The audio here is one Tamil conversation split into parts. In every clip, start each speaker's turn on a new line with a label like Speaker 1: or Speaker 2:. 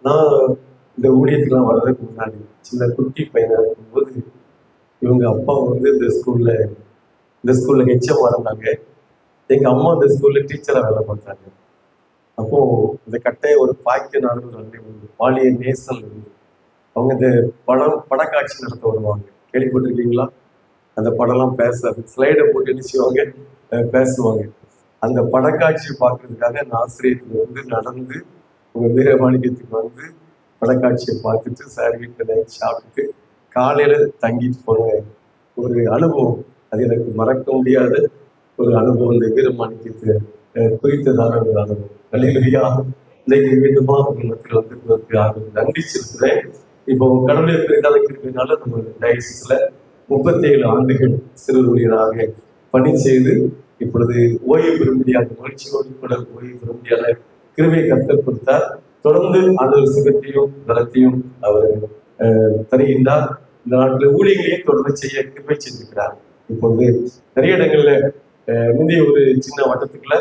Speaker 1: நான் இந்த ஊழியத்துக்குலாம் வர்றதுக்கு முன்னாடி சின்ன குட்டி பையனா இருக்கும்போது இவங்க அப்பா வந்து இந்த ஸ்கூல்ல ஹெச்எம்மா இருந்தாங்க. எங்க அம்மா இந்த ஸ்கூல்ல டீச்சரா வேலை பார்த்தாங்க. அப்போ இந்த கட்டைய ஒரு பாக்கிய நாடு ஒரு பாலியல் நேசல் இருந்து அவங்க இந்த படக்காட்சி நடத்த வருவாங்க. கேள்விப்பட்டிருக்கீங்களா? அந்த படம்லாம் பேசாது, ஸ்லைடை போட்டு என்ன செய்வாங்க, பேசுவாங்க. அந்த படக்காட்சி பார்க்கறதுக்காக நான் ஆசிரியர்கள் வந்து நடந்து உங்க வீரமாணிக்கத்துக்கு வந்து படக்காட்சியை பார்த்துட்டு சார் வீட்டில் நைட் சாப்பிட்டுட்டு காலையில தங்கிட்டு போன ஒரு அனுபவம். அது எனக்கு மறக்க முடியாத ஒரு அனுபவம். இந்த வீரமாணிக்கத்தை குறித்ததான ஒரு அனுபவம். அல்லேலூயா. இன்னைக்கு மீண்டுமா உங்க மத்தியில் வந்திருக்கிறதுக்கு நன்றி செலுத்துறேன். இப்போ கடவுளை பெரிதான கிருபையினால நம்ம டயசிஸ்ல 37 ஆண்டுகள் சிறு ஊழியராக பணி செய்து இப்பொழுது ஓய்வு பெற முடியாத மகிழ்ச்சியோடு கூட ஓய்வு பெற முடியாத கிருபையை கர்த்தர் கொடுத்தார். தொடர்ந்து ஆண்டவர் சுகத்தையும் பலத்தையும் அவர் தருகின்றார். இந்த நாட்டில் ஊழியர்களையும் தொடர்ந்து செய்ய கிருபை செஞ்சிருக்கிறார். இப்பொழுது நிறைய இடங்கள்ல முந்தைய ஒரு சின்ன வட்டத்துக்குள்ள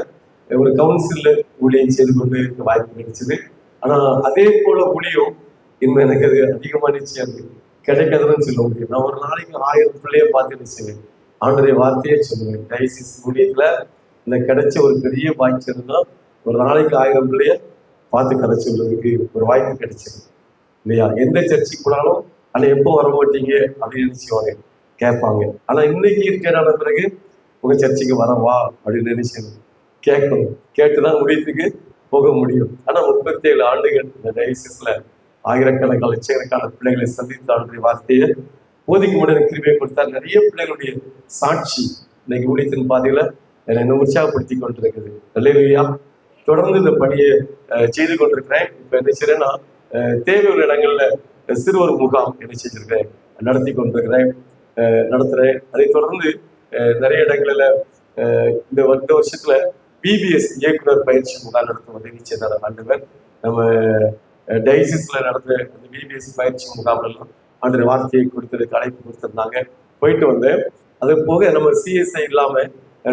Speaker 1: ஒரு கவுன்சில்ல ஊழியம் செய்து கொண்டு வாய்ப்பு கிடைச்சது. ஆனா அதே போல ஊழியம் இன்னும் எனக்கு அது அதிகமா நிச்சயம் கிடைக்காதுன்னு சொல்ல முடியும். நான் ஒரு நாளைக்கு 1000 பிள்ளைய பார்த்து நினைச்சேன். ஆண்டரை வார்த்தையே சொல்லுவேன். டயசிஸ் ஊழியத்துல இந்த கிடைச்ச ஒரு பெரிய பாக்கியம் தான் ஒரு நாளைக்கு 1000 பிள்ளைய பார்த்து கதை சொல்றதுக்கு ஒரு வாய்ப்பு கிடைச்சது இல்லையா? எந்த சர்ச்சைக்கு போனாலும் ஆனா எப்போ வர மாட்டீங்க அப்படின்னு நினைச்சுவாங்க, கேட்பாங்க. ஆனா இன்னைக்கு இருக்கிற பிறகு உங்க சர்ச்சைக்கு வரவா அப்படின்னு நினைச்சேன். கேட்கணும், கேட்டுதான் முடியத்துக்கு போக முடியும். ஆனா 37 ஆண்டுகள் இந்த டயசிஸ்ல ஆயிரக்கணக்கான லட்சக்கணக்கான பிள்ளைகளை சந்தித்த ஆண்டுடைய வார்த்தையை போதிக்கு முன்னாடி கிருபை கொடுத்தார். நிறைய பிள்ளைகளுடைய சாட்சி இன்னைக்கு ஊழியத்தின் பாதையில என்னை உற்சாகப்படுத்தி கொண்டிருக்குது. அல்லேலூயா. தொடர்ந்து இந்த பணியை செய்து கொண்டிருக்கிறேன். இப்ப என்ன செய்யறேன்னா தேவையுள்ள இடங்கள்ல சிறுவர் முகாம் என்ன செஞ்சிருக்கிறேன், நடத்தி கொண்டிருக்கிறேன், நடத்துறேன். அதை தொடர்ந்து நிறைய இடங்கள்ல இந்த வருஷத்துல பிபிஎஸ் இயக்குனர் பயிற்சி முகாம் நடத்த உதவி செய்தார் ஆண்டவர். நம்ம டயசிஸ்ல நடந்த அந்த பிபிஎஸ் பயிற்சி முகாம்லாம் ஆண்டு வார்த்தையை கொடுத்ததுக்கு அழைப்பு கொடுத்திருந்தாங்க, போயிட்டு வந்தேன். அது போக நம்ம சிஎஸ்ஐ இல்லாம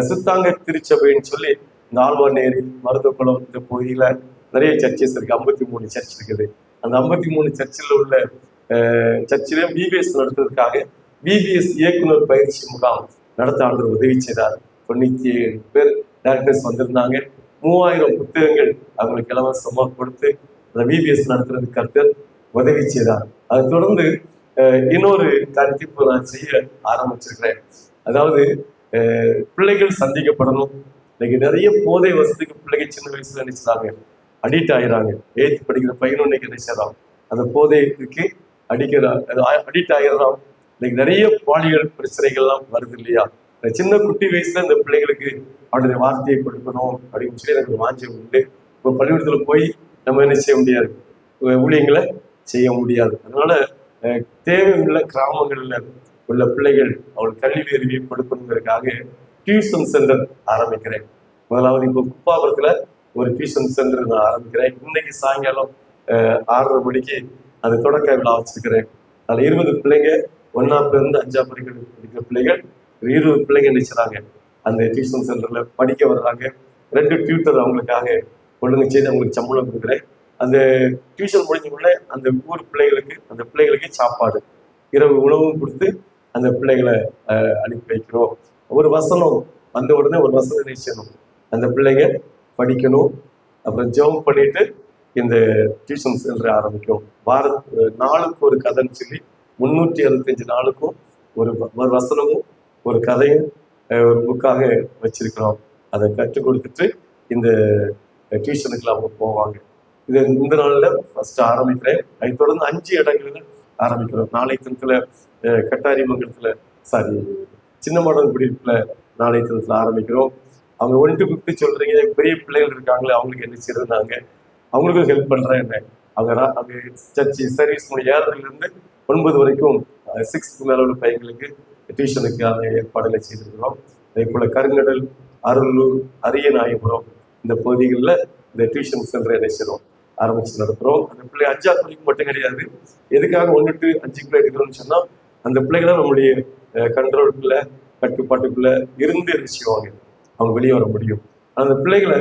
Speaker 1: சுத்தாங்க திருச்சபைன்னு சொல்லி இந்த ஆழ்வார்நேரி மருதக்குளம் இந்த பகுதியில நிறைய சர்ச்சஸ் இருக்கு. 53 சர்ச் இருக்குது. அந்த 53 சர்ச்சில் உள்ள சர்ச்சிலையும் பிபிஎஸ் நடத்துறதுக்காக பிபிஎஸ் இயக்குனர் பயிற்சி முகாம் நடத்த ஆண்டு உதவி செய்தார். 97 பேர் டைரக்டர்ஸ் வந்திருந்தாங்க. 3000 புத்தகங்கள் அவங்களுக்கு இலவசமா கொடுத்து அந்த பிபிஎஸ் நடத்துறதுக்கு கர்த்தர் உதவி செய்தார். அதை தொடர்ந்து இன்னொரு கருத்து இப்போ நான் செய்ய ஆரம்பிச்சிருக்கிறேன். அதாவது பிள்ளைகள் சந்திக்கப்படணும். இன்னைக்கு நிறைய போதை வசதிக்கு பிள்ளைகள் சின்ன வயசுல நினைச்சாங்க, அடிக்ட் ஆகிறாங்க. 8th படிக்கிற பையனும் இன்னைக்கு நினைச்சிடறான், அந்த போதைக்கு அடிக்ட் ஆகிறான். இன்னைக்கு நிறைய பாலியல் பிரச்சனைகள்லாம் வருது இல்லையா? சின்ன குட்டி வயசுல இந்த பிள்ளைகளுக்கு அவருடைய வார்த்தையை கொடுக்கணும் அப்படின்னு சொல்லி எனக்கு வாஞ்சி உண்டு. இப்போ பள்ளிக்கூடத்துல போய் நம்ம என்ன செய்ய முடியாது, ஊழியங்களை செய்ய முடியாது. அதனால தேவையுள்ள கிராமங்கள்ல உள்ள பிள்ளைகள் அவள் கல்வி அறிவியை கொடுக்கணுங்கிறதுக்காக டியூஷன் சென்டர் ஆரம்பிக்கிறேன். முதலாவது இப்போ குப்பாபுரத்துல ஒரு டியூஷன் சென்டர் நான் ஆரம்பிக்கிறேன். இன்னைக்கு சாயங்காலம் 6:30 மணிக்கு அது தொடக்க விழா வச்சிருக்கிறேன். அதில் 20 பிள்ளைங்க 1ஆம் இருந்து 5ஆம் படிக்கிற பிள்ளைகள் 20 பிள்ளைங்க நினைச்சாங்க அந்த டியூஷன் சென்டர்ல படிக்க வர்றாங்க. 2 டியூட்டர் அவங்களுக்காக ஒழுங்கு செய்து அவங்களுக்கு சம்பளம் கொடுக்குறேன். அந்த டியூஷன் முடிஞ்ச உடனே அந்த ஊர் அந்த பிள்ளைகளுக்கு சாப்பாடு, இரவு உணவும் கொடுத்து அந்த பிள்ளைகளை அனுப்பி வைக்கிறோம். ஒரு வசனம் வந்த உடனே ஒரு வசனம் நினைச்சணும், அந்த பிள்ளைங்க படிக்கணும். அப்புறம் ஜெபம் பண்ணிட்டு இந்த டியூஷன் சென்டர் ஆரம்பிக்கும். நாளுக்கு ஒரு கதைன்னு சொல்லி 365 நாளுக்கும் ஒரு வசனமும் ஒரு கதையும் ஒரு புக்காக வச்சிருக்கிறோம். அதை கற்றுக் கொடுத்துட்டு இந்த டியூஷனுக்குலாம் அவங்க போவாங்க. இது இந்த நாள்ல ஃபர்ஸ்ட் ஆரம்பிக்கிறேன். அதை தொடர்ந்து 5 இடங்கள்ல ஆரம்பிக்கிறோம். நாளை தினத்துல கட்டாரிமங்கலத்துல சின்னமாடன் குடியிருப்புல நாளை தினத்துல ஆரம்பிக்கிறோம். அவங்க 1 to 5 சொல்றீங்க, பெரிய பிள்ளைகள் இருக்காங்களே அவங்களுக்கு என்ன செய்யறாங்க, அவங்களுக்கும் ஹெல்ப் பண்றேன். என்ன அவங்க சர்ச்சி சர்வீஸ் 7 to 9 வரைக்கும் 6th மேல உள்ள பையங்களுக்கு டியூஷனுக்கான ஏற்பாடுகளை செய்திருக்கிறோம். அதே போல கருங்கடல், அருளூர், அரியநாயபுரம் இந்த பகுதிகளில் இந்த டியூஷன் சென்டரை என்ன செய்யறோம், ஆரம்பிச்சு நடத்துறோம். அந்த பிள்ளை 5ஆம் வரைக்கும் மட்டும் கிடையாது. எதுக்காக 1 to 5 எடுக்கிறோம்னு சொன்னா அந்த பிள்ளைகளை நம்முடைய கண்ட்ரோலுக்குள்ள கட்டுப்பாட்டுக்குள்ள இருந்து செய்வாங்க, அவங்க வெளியே வர முடியும். அந்த பிள்ளைகளை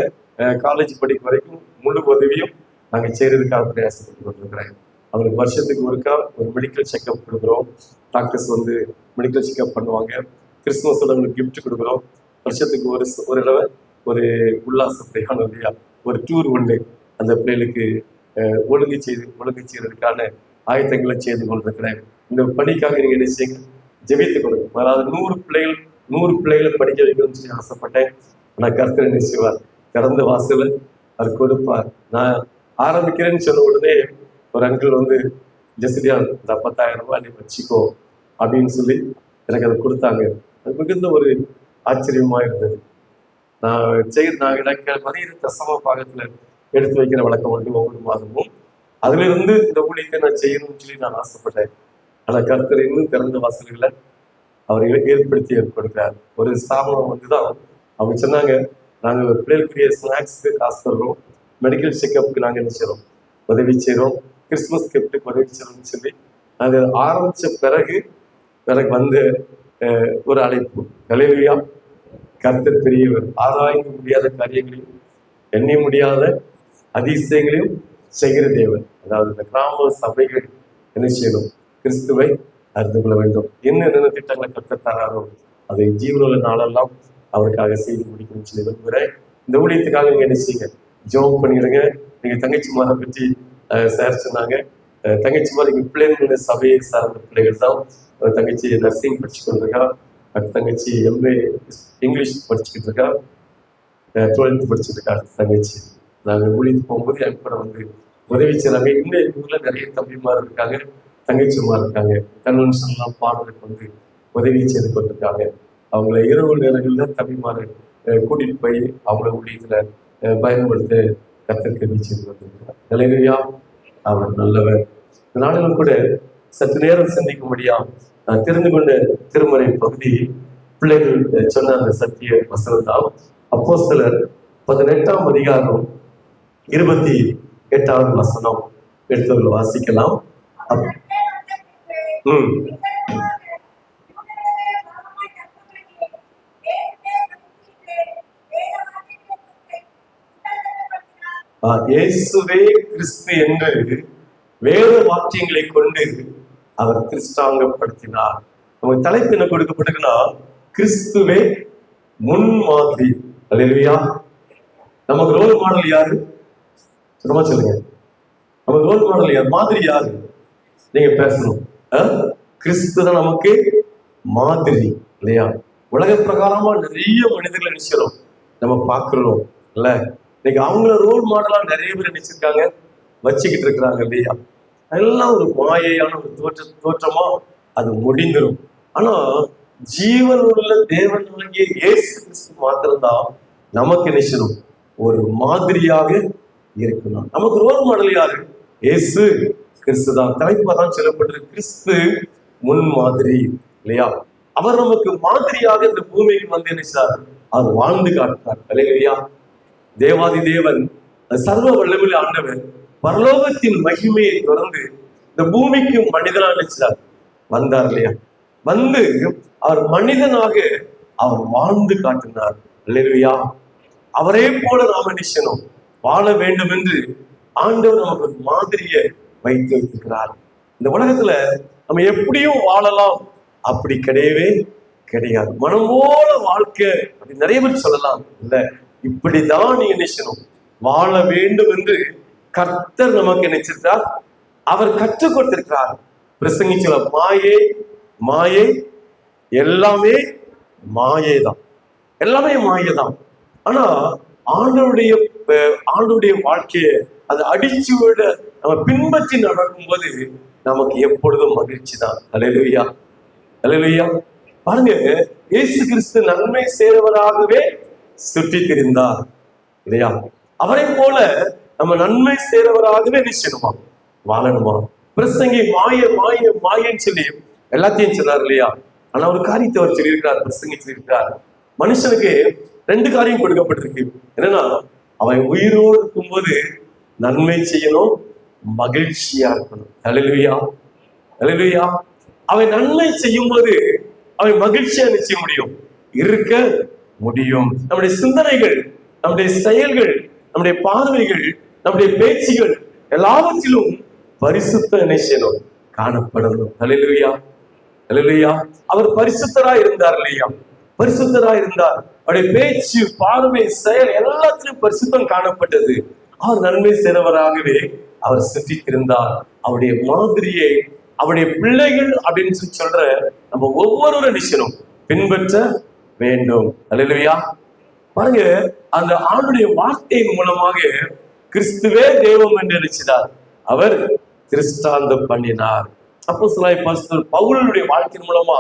Speaker 1: காலேஜ் படிக்க வரைக்கும் முழு உதவியும் நாங்கள் செய்யறதுக்காக பிரயாசப்பட்டு கொண்டிருக்கிறேன். அவங்களுக்கு வருஷத்துக்கு ஒருக்கா ஒரு மெடிக்கல் செக்அப் கொடுக்குறோம். டாக்டர்ஸ் வந்து மெடிக்கல் செக்அப் பண்ணுவாங்க. கிறிஸ்துமஸோட அவங்களுக்கு கிஃப்ட் கொடுக்குறோம். வருஷத்துக்கு ஒரு தடவை ஒரு உல்லாச பிரயாணம் இல்லையா, ஒரு டூர் உண்டு. அந்த பிள்ளைகளுக்கு ஒழுங்கு செய்யறதுக்கான ஆயத்தங்களை செய்து கொண்டிருக்கிறேன். இந்த பணிக்காக நீங்க என்ன செய்யுங்க, ஜெபித்துக் கொடுங்க. அதாவது 100 பிள்ளைகளை படிக்க வைக்கணும்னு சொல்லி ஆசைப்பட்டேன். ஆனால் கர்த்தர் என்ன செய்வார், திறந்த வாசல அவர் கொடுப்பார். நான் ஆரம்பிக்கிறேன்னு சொன்ன உடனே ஒரு அங்கிள் வந்து, ஜெசிலியா இந்த 10,000 ரூபாய் நீ வச்சுக்கோ அப்படின்னு சொல்லி எனக்கு அதை கொடுத்தாங்க. அது மிகுந்த ஒரு ஆச்சரியமா இருந்தது. நாங்கள் எனக்கு மதிய தசம பாகத்துல எடுத்து வைக்கிற வழக்கம் வந்து ஒவ்வொரு மாதமும். அதுல இருந்து இந்த ஊழியத்தை நான் செய்யணும்னு சொல்லி நான் ஆசைப்பட்டேன். ஆனா கர்த்தர் இன்னும் திறந்த வாசல்களை அவர் ஏற்படுத்தி கொடுக்கிறார். ஒரு ஸ்தாபனம் வந்துதான் அவங்க சொன்னாங்க, நாங்கள் பிள்ளைகளுக்குரிய ஸ்நாக்ஸுக்கு காசு தர்றோம், மெடிக்கல் செக்அப்புக்கு நாங்கள் என்ன செய்யறோம், உதவி செய்கிறோம், கிறிஸ்துமஸ் கிஃப்ட்டுக்கு உதவி செய்யறோம்னு சொல்லி அது ஆரம்பிச்ச பிறகு எனக்கு வந்த ஒரு அழைப்பு. ஹல்லேலூயா. கர்த்தர் பெரியவர், ஆராய்ந்து முடியாத காரியங்களையும் எண்ணி முடியாத அதிசயங்களையும் செய்கிற தேவன். அதாவது இந்த கிராம சபைகள் என்ன செய்யணும், கிறிஸ்துவை அறிந்து கொள்ள வேண்டும். என்னென்ன திட்டங்களை கர்த்தர் தராரோ அதை ஜீவனுள்ள நாளெல்லாம் அவருக்காக செய்து முடிக்கணும்னு சொல்லி விரும்புகிறேன். இந்த ஊழியத்துக்காக நீங்க என்ன செய்யுங்க, ஜெபம் பண்ணிடுங்க. நீங்க தங்கச்சிமாரை பற்றி சார் சொன்னாங்க. தங்கச்சிமார் எங்க பிள்ளைங்க சபையை சார்ந்த பிள்ளைகள் தான். தங்கச்சி நர்சிங் படிச்சு கொண்டிருக்கா, தங்கச்சி MA இங்கிலீஷ் படிச்சுக்கிட்டு இருக்கா, 12th படிச்சுட்டு இருக்கா தங்கச்சி. நாங்கள் ஊழியத்துக்கு போகும்போது என் கூட வந்து உதவி செய்றாங்க. இன்னும் எங்கள் ஊர்ல நிறைய தம்பிமார் இருக்காங்க, தங்கச்சிமார் இருக்காங்க. கன்வென்ஷன்லாம் பாடுறதுக்கு வந்து உதவி செய்து கொண்டிருக்காங்க. அவங்கள இரவு நேரங்களில் தம்பிமார் கூட்டிட்டு போய் அவங்கள ஊழியத்துல பயன்படுத்த கர்த்தர் கிருபை செய்து கொண்டிருக்கிறார். ஹல்லேலூயா. அவர் நல்லவர். இந்த நாளிலும் கூட சற்று நேரம் சிந்திக்கும்படியா நான் தெரிந்து கொண்ட திருமறை பகுதி பிள்ளைகள் சொன்ன அந்த சத்திய வசனம் தான். அப்போஸ்தலர் 18ஆம் அதிகாரம் 28வது வசனம் எடுத்தவர்கள் வாசிக்கலாம். இயேசுவே கிறிஸ்து என்று வேத வாக்கியங்களை கொண்டு அவர் கிறிஸ்தாங்கப்படுத்தினார். நமக்கு தலைப்பு என்ன கொடுக்கப்பட்டிருக்குன்னா, கிறிஸ்துவே முன்மாதிரி. அல்லேலூயா. நமக்கு ரோல் மாடல் யாரு? சும்மா சொல்லுங்க, நமக்கு ரோல் மாடல் யார், மாதிரி யாரு? நீங்க பேசணும். கிறிஸ்து தான் நமக்கு மாதிரி இல்லையா? உலக பிரகாரமா நிறைய மனிதர்களை நினைச்சிடும் நம்ம பார்க்கிறோம் இல்ல. இன்னைக்கு அவங்கள ரோல் மாடலா நிறைய பேர் நினைச்சிருக்காங்க, வச்சுக்கிட்டு இருக்கிறாங்க இல்லையா? அதெல்லாம் ஒரு மாயையான ஒரு தோற்றமா அது முடிந்துடும். ஆனா ஜீவன் உள்ள தேவன் ஆகிய இயேசு கிறிஸ்து மாத்திரம்தான் நமக்கு நினைச்சணும் ஒரு மாதிரியாக இருக்கணும். நமக்கு ரோல் மாடல் யாரு? இயேசு கிறிஸ்து தான். தலைப்பாதான் சொல்லப்பட்டிருக்கு, கிறிஸ்து முன் மாதிரி இல்லையா? அவர் நமக்கு மாதிரியாக இந்த பூமிக்கு வந்து நினைச்சார், அவர் வாழ்ந்து காட்டார். அல்லேலூயா. தேவாதி தேவன் சர்வ வல்லமையுள்ள ஆண்டவர் பரலோகத்தின் மகிமையை தொடர்ந்து இந்த பூமிக்கு மனிதனாக நினைச்சார், வந்தார் இல்லையா? வந்து அவர் மனிதனாக அவர் வாழ்ந்து காட்டினார். அல்லேலூயா. அவரே போல நாம நினைச்சணும் வாழ வேண்டும் என்று ஆண்டவர் நமக்கு ஒரு மாதிரியை வைத்து வைத்திருக்கிறார். இந்த உலகத்துல நம்ம எப்படியும் வாழலாம் அப்படி கிடையவே கிடையாது. மனம் போல வாழ்க்கை அப்படி நிறைய பேர் சொல்லலாம் இல்ல, இப்படிதான் நீங்க நினைச்சணும் வாழ வேண்டும் என்று கர்த்தர் நமக்கு நினைச்சிருக்கார். அவர் கற்றுக் கொடுத்திருக்கிறார். பிரசங்கிச்சல மாயே மாயை, எல்லாமே மாயேதான், எல்லாமே மாயைதான். ஆனா ஆண்டவருடைய வாழ்க்கையை அதை அடிச்சு விட நம்ம பின்பற்றி நடக்கும்போது நமக்கு எப்பொழுதும் மகிழ்ச்சி தான். அல்லேலூயா. அல்லேலூயா. பாருங்க, இயேசு கிறிஸ்து நன்மை செய்றவராகவே சுற்றி திரிந்தார் இல்லையா? அவரை போல நம்ம நன்மை செய்றவராகவே நிச்சயமா வாழணுமா? பிரசங்கி மாய மாய மாயன்னு சொல்லி எல்லாத்தையும் சொன்னார் இல்லையா? ஆனா ஒரு காரியத்தை அவர் சொல்லியிருக்கிறார், பிரசங்கி சொல்லியிருக்கிறார். மனுஷனுக்கு 2 காரியம் கொடுக்கப்பட்டிருக்கு. என்னன்னா, அவன் உயிரோடு இருக்கும்போது நன்மை செய்யணும், மகிழ்ச்சியா இருக்கணும். அல்லேலூயா. அல்லேலூயா. அவன் நன்மை செய்யும் போது அவன் மகிழ்ச்சியா நிச்சய முடியும், இருக்க முடியும். நம்முடைய சிந்தனைகள், நம்முடைய செயல்கள், நம்முடைய பார்வைகள் நம்முடைய பேச்சுகள் எல்லாவற்றிலும் பரிசுத்த நிச்சயம் காணப்படணும். ஹல்லேலூயா, ஹல்லேலூயா. அவர் பரிசுத்தரா இருந்தார் இல்லையா? பரிசுத்தரா இருந்தார். அவருடைய பேச்சு, பார்வை, செயல் எல்லாத்திலும் பரிசுத்தம் காணப்பட்டது. அவர் நன்மை செய்றவராகவே அவர் சிந்தித்திருந்தார். அவருடைய மாதிரியை அவருடைய பிள்ளைகள் அப்படின்னு சொல்ற நம்ம ஒவ்வொரு நிச்சயம் பின்பற்ற வேண்டும். அல்லேலூயா. பாருங்க, அந்த ஆண்டுடைய வார்த்தையின் மூலமாக கிறிஸ்துவே தெய்வம் என்று நினைச்சார். அவர் திருஷ்டாந்தம் பண்ணினார். அப்போஸ்தலனாகிய பவுலுடைய வாழ்க்கையின் மூலமா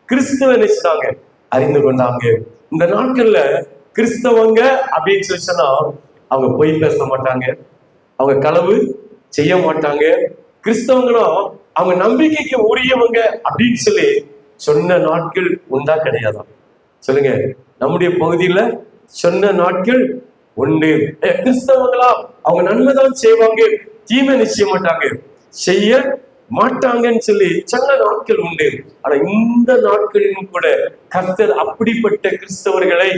Speaker 1: கிறிஸ்துவ நினைச்சாங்க, அறிந்து கொண்டாங்க. இந்த நாட்கள்ல கிறிஸ்தவங்க அப்படின்னு சொல்லி சொன்னா அவங்க பொய் பேச மாட்டாங்க, அவங்க களவு செய்ய மாட்டாங்க. கிறிஸ்தவங்கன்னா அவங்க நம்பிக்கைக்கு உரியவங்க அப்படின்னு சொல்லி சொன்ன நாட்கள் உண்டா? கிடையாதான்? சொல்லுங்க. நம்முடைய பகுதியில சொன்ன நாட்கள் உண்டு. கிறிஸ்தவங்களா அவங்க நன்மைதான் செய்வாங்க, தீமை நிச்சய மாட்டாங்க, செய்ய மாட்டாங்கன்னு சொல்லி சொன்ன நாட்கள் உண்டு. ஆனா இந்த நாட்களிலும் கூட கர்த்தர் அப்படிப்பட்ட கிறிஸ்தவர்களை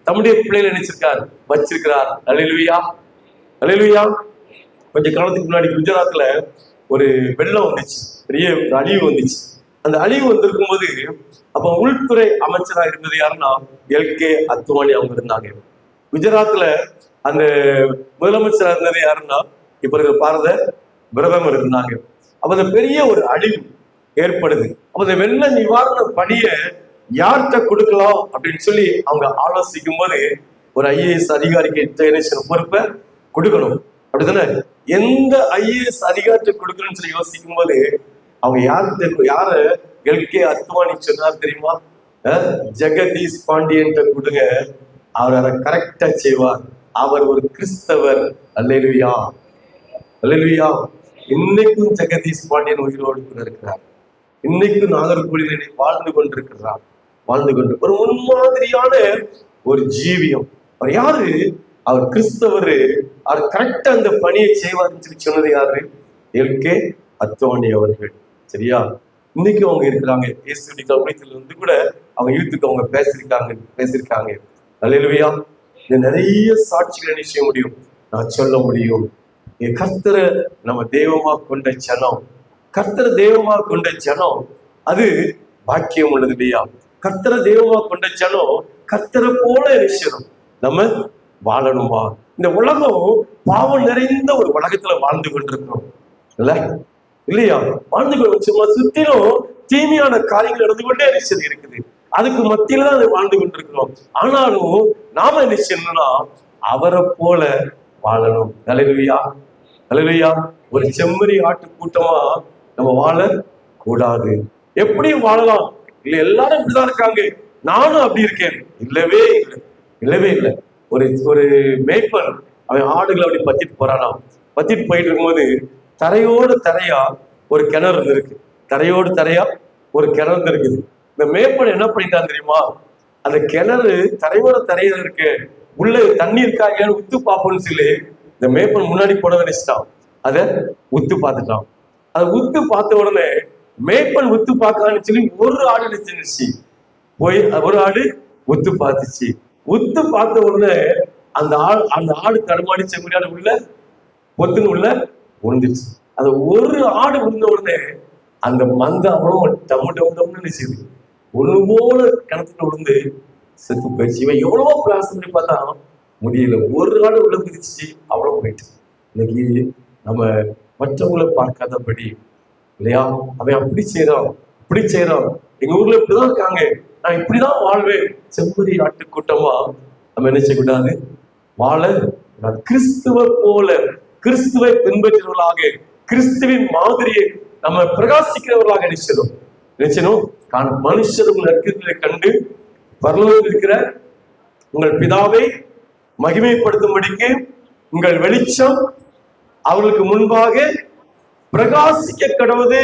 Speaker 1: தம்முடைய பிள்ளைகளை நினைச்சிருக்கார், வச்சிருக்கிறார். அல்லேலூயா, அல்லேலூயா. கொஞ்ச காலத்துக்கு முன்னாடி குஜராத்ல ஒரு வெள்ளம் வந்துச்சு, பெரிய ஒரு அழிவு வந்துச்சு. அந்த அழிவு வந்திருக்கும் போது அப்ப உள்துறை அமைச்சரா இருந்தது யாருன்னா எல்கே அத்வானி அவங்க இருந்தாங்க. குஜராத்ல அந்த முதலமைச்சரா இருந்தது யாருன்னா இப்ப இருக்கிற பாரத பிரதமர் இருந்தாங்க. அப்ப அந்த பெரிய ஒரு அழிவு ஏற்படுது. அப்ப அந்த வெள்ள நிவாரண பணியை யார்கிட்ட கொடுக்கலாம் அப்படின்னு சொல்லி அவங்க ஆலோசிக்கும் போது ஒரு ஐஏஎஸ் அதிகாரிக்கு பொறுப்பை கொடுக்கணும், அப்படித்தானே? எந்த ஐஏஎஸ் அதிகாரிட்ட கொடுக்கணும்னு சொல்லி யோசிக்கும் போது அவங்க யார எல்கே அத்வானி சொன்னார் தெரியுமா? ஜெகதீஷ் பாண்டியன் கொடுங்க, அவர் அதை கரெக்டா செய்வார், அவர் ஒரு கிறிஸ்தவர். அல்லேலூயா, அல்லேலூயா. இன்னைக்கும் ஜெகதீஷ் பாண்டியன் உயிரோடு கூட இருக்கிறார். இன்னைக்கும் நாகர்கோவிலில் வாழ்ந்து கொண்டிருக்கிறார், வாழ்ந்து கொண்டு ஒரு முன்மாதிரியான ஒரு ஜீவியம். அவர் யாரு? அவர் கிறிஸ்தவர். அவர் கரெக்டா அந்த பணியை செய்வார்னு சொல்லி சொன்னது யாரு? எல்கே அத்வானி அவர்கள். சரியா? இன்னைக்கும் அவங்க இருக்கிறாங்க. இயேசுடைய கவனத்தில் வந்து கூட அவங்க யூத்துக்கு அவங்க பேசியிருக்காங்க. அல்லேலூயா. இது நிறைய சாட்சிகளை என்ன செய்ய முடியும், நான் சொல்ல முடியும். கர்த்தரை நம்ம தெய்வமா கொண்ட ஜனம், கர்த்தரை தெய்வமா கொண்ட ஜனம் அது பாக்கியம் உள்ளது இல்லையா? கர்த்தரை தெய்வமா கொண்ட ஜனம் கர்த்தரை போல இருக்கணும். நம்ம வாழணுமா? இந்த உலகம் பாவம் நிறைந்த ஒரு உலகத்துல வாழ்ந்து கொண்டிருக்கிறோம் இல்ல, இல்லையா? வாழ்ந்து சும்மா சுத்திலும் தீமையான காரியங்கள் நடந்து கொண்டே இருக்குது. அதுக்கு மத்தியில தான் அதை வாழ்ந்து கொண்டிருக்கிறோம். ஆனாலும் நாம என்ன செய்யணும்னா அவரை போல வாழணும். அல்லேலூயா, அல்லேலூயா. ஒரு செம்மறி ஆட்டு கூட்டமா நம்ம வாழ கூடாது. எப்படி வாழலாம்? இல்ல எல்லாரும் இப்படிதான் இருக்காங்க, நானும் அப்படி இருக்கேன். இல்லவே இல்லை, இல்லவே இல்லை. ஒரு மேய்ப்பன் அவன் ஆடுகளை அப்படி பத்திட்டு போறானா, பத்திட்டு போயிட்டு இருக்கும்போது தரையோடு தரையா ஒரு கிணறு இருக்கு, தரையோடு தரையா ஒரு கிணறு இருக்குது. இந்த மேய்ப்பன் என்ன பண்ணிட்டான் தெரியுமா? அந்த கிணறு தரையோட தரையில இருக்கு, உள்ள தண்ணி இருக்கா இல்லையான்னு உத்து பார்ப்போம்னு சொல்லி இந்த மேய்ப்பன் முன்னாடி போட நினைச்சிட்டான். அதை உத்து பார்த்துட்டான். அதை உத்து பார்த்த உடனே மேய்ப்பன் உத்து பார்க்கலான்னு சொல்லி ஒரு ஆடு நினைச்சிருந்துச்சு. போய் ஒரு ஆடு உத்து பார்த்துச்சு. உத்து பார்த்த உடனே அந்த ஆடு தடுமாடி செம்மறியாடு உள்ள பொத்துன்னு உள்ள விழுந்துச்சு. அந்த ஒரு ஆடு விழுந்த உடனே அந்த மந்த அவ்வளவு டம்னு நினைச்சது, ஒண்ணு போல கிணத்துல விழுந்து செத்து போயிடுச்சு. இவன் எவ்வளவோ பிரயாசம் பண்ணி பார்த்தா முடியல. ஒரு ஆடு உள்ள குதிச்சு அவ்வளவு போயிட்டு. இன்னைக்கு நம்ம மற்றவங்களை பார்க்காதபடி இல்லையா, அவன் அப்படி செய்யறான், இப்படி செய்யறான், எங்க ஊர்ல இப்படிதான் இருக்காங்க, நான் இப்படிதான் வாழ்வேன். செம்மறி ஆட்டு கூட்டமா நம்ம என்ன செய்யக்கூடாது, வாழ கிறிஸ்துவ போல, கிறிஸ்துவை பின்பற்றுவர்களாக, கிறிஸ்துவின் மாதிரியை நம்ம பிரகாசிக்கிறவர்களாக நினைச்சணும். மனுஷரும் நற்கிரிகளை கண்டு பரலோகத்தில் இருக்கிற உங்கள் பிதாவை மகிமைப்படுத்தும்படிக்கு உங்கள் வெளிச்சம் அவர்களுக்கு முன்பாக பிரகாசிக்க கடவுது.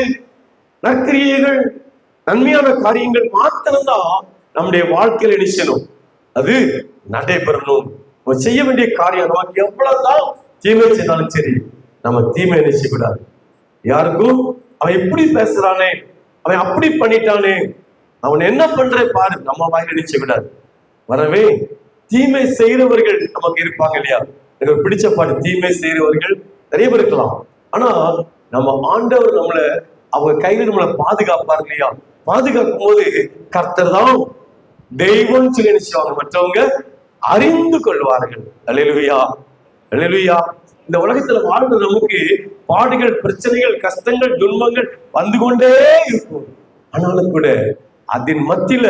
Speaker 1: நற்கிரியைகள், நன்மையான காரியங்கள் மாத்திரம்தான் நம்முடைய வாழ்க்கையில நினைச்சணும், அது நடைபெறணும். நம்ம செய்ய வேண்டிய காரியம், நமக்கு எவ்வளவுதான் தீமை செய்தாலும் சரி நம்ம தீமை நினைச்சக்கூடாது. யாருக்கும் அவன் எப்படி பேசுறானே, அவன் அப்படி பண்ணிட்டானே, அவன் என்ன பண்ற பாரு, நம்ம வாயில நினைச்சக்கூடாது. வரவே தீமை செய்கிறவர்கள் நமக்கு இருப்பாங்க இல்லையா? எனக்கு பிடிச்ச பாட்டு, தீமை செய்கிறவர்கள் நிறைய பேர் இருக்கலாம். ஆனா நம்ம ஆண்டவர் நம்மளை அவங்க கையில நம்மளை பாதுகாப்பார் இல்லையா? பாதுகாக்கும் போது கர்த்தர் தான் தெய்வம் சொல்லி நினைச்சுவாங்க, மற்றவங்க அறிந்து கொள்வார்கள். அல்லேலூயா, அல்லேலூயா. இந்த உலகத்துல வாழ்ந்த நமக்கு பாடுகள், பிரச்சனைகள், கஷ்டங்கள், துன்பங்கள் வந்து கொண்டே இருக்கும். ஆனாலும் கூட அதன் மத்தியில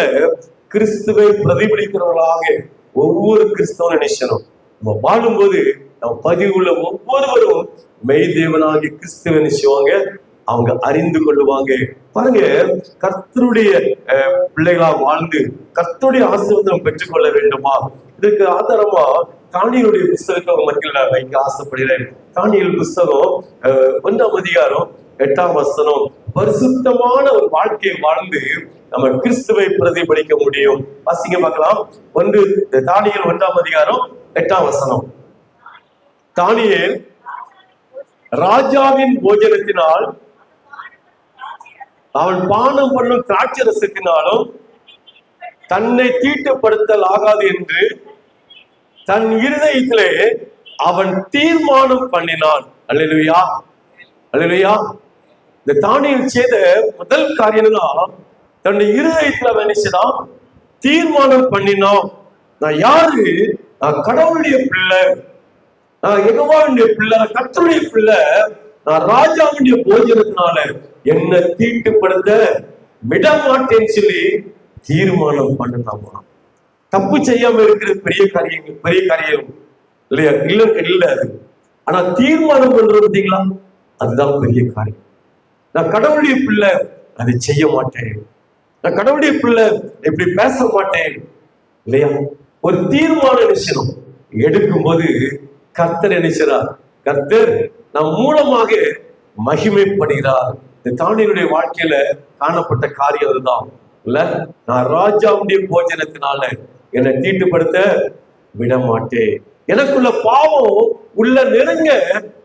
Speaker 1: கிறிஸ்துவை பிரதிபலிக்கிறவர்களாக ஒவ்வொரு கிறிஸ்தவ நினைச்சனும் நம்ம வாழும்போது நம்ம பதிவுள்ள ஒவ்வொருவரும் மெய் தேவனாகிய கிறிஸ்துவ நினைச்சுவாங்க, அவங்க அறிந்து கொள்ளுவாங்க. பாருங்க, கர்த்தருடைய பிள்ளைகளா வாழ்ந்து கர்த்தருடைய ஆசீர்வாதம் பெற்றுக்கொள்ள வேண்டுமா? இதுக்கு ஆதாரமா தானியேலுடைய புஸ்தகத்தை அவங்க மத்தியில் வைக்க ஆசைப்படுகிறேன். தானியேல் புஸ்தகம் 1ஆம் அதிகாரம் 8ஆம் வசனம். பரிசுத்தமான ஒரு வாழ்க்கையை வாழ்ந்து நம்ம கிறிஸ்துவை பிரதிபலிக்க முடியும். வாசிங்க பார்க்கலாம். தானியேல் 1ஆம் அதிகாரம் 8ஆம் வசனம். தானியேல் ராஜாவின் போஜனத்தினால் அவன் பானம் பண்ணும் திராட்சை ரசத்தினாலும் தன்னை தீட்டுப்படுத்தல் ஆகாது என்று தன் இருதயத்திலே அவன் தீர்மானம் பண்ணினான். அல்லேலூயா, அல்லேலூயா. இந்த தானியேல் செய்த முதல் காரியம்னா தன்னுடைய இருதயத்துல அவன் நினைச்சதான் தீர்மானம் பண்ணினான். நான் யாரு? நான் கடவுளுடைய பிள்ளை, நான் யெகோவாவுடைய பிள்ளை, நான் கர்த்தருடைய பிள்ளை. நான் ராஜாவுடைய போஜனத்தினால என்ன தீட்டுப்படுத்த விட மாட்டேன்னு சொல்லி தீர்மானம் பண்ணலாமா? தப்பு செய்யாம இருக்கிற பெரிய காரியம் இல்லையா? இல்ல அது. ஆனா தீர்மானம் பண்றது பார்த்தீங்களா, அதுதான் பெரிய காரியம். நான் கடவுளுடைய பிள்ளை, அதை செய்ய மாட்டேன். நான் கடவுளுடைய பிள்ளை, இப்படி பேச மாட்டேன் இல்லையா? ஒரு தீர்மான நிச்சயம் எடுக்கும் போது கர்த்தர் நினைச்சார், கர்த்தர் நம் மூலமாக மகிமைப்படுகிறார். இந்த தானியேலுடைய வாழ்க்கையில காணப்பட்ட காரியம் அதுதான் இல்ல. நான் ராஜாவுடைய போஜனத்தினால என்னை தீட்டுப்படுத்த விட மாட்டேன். எனக்குள்ள பாவம் உள்ள நெருங்க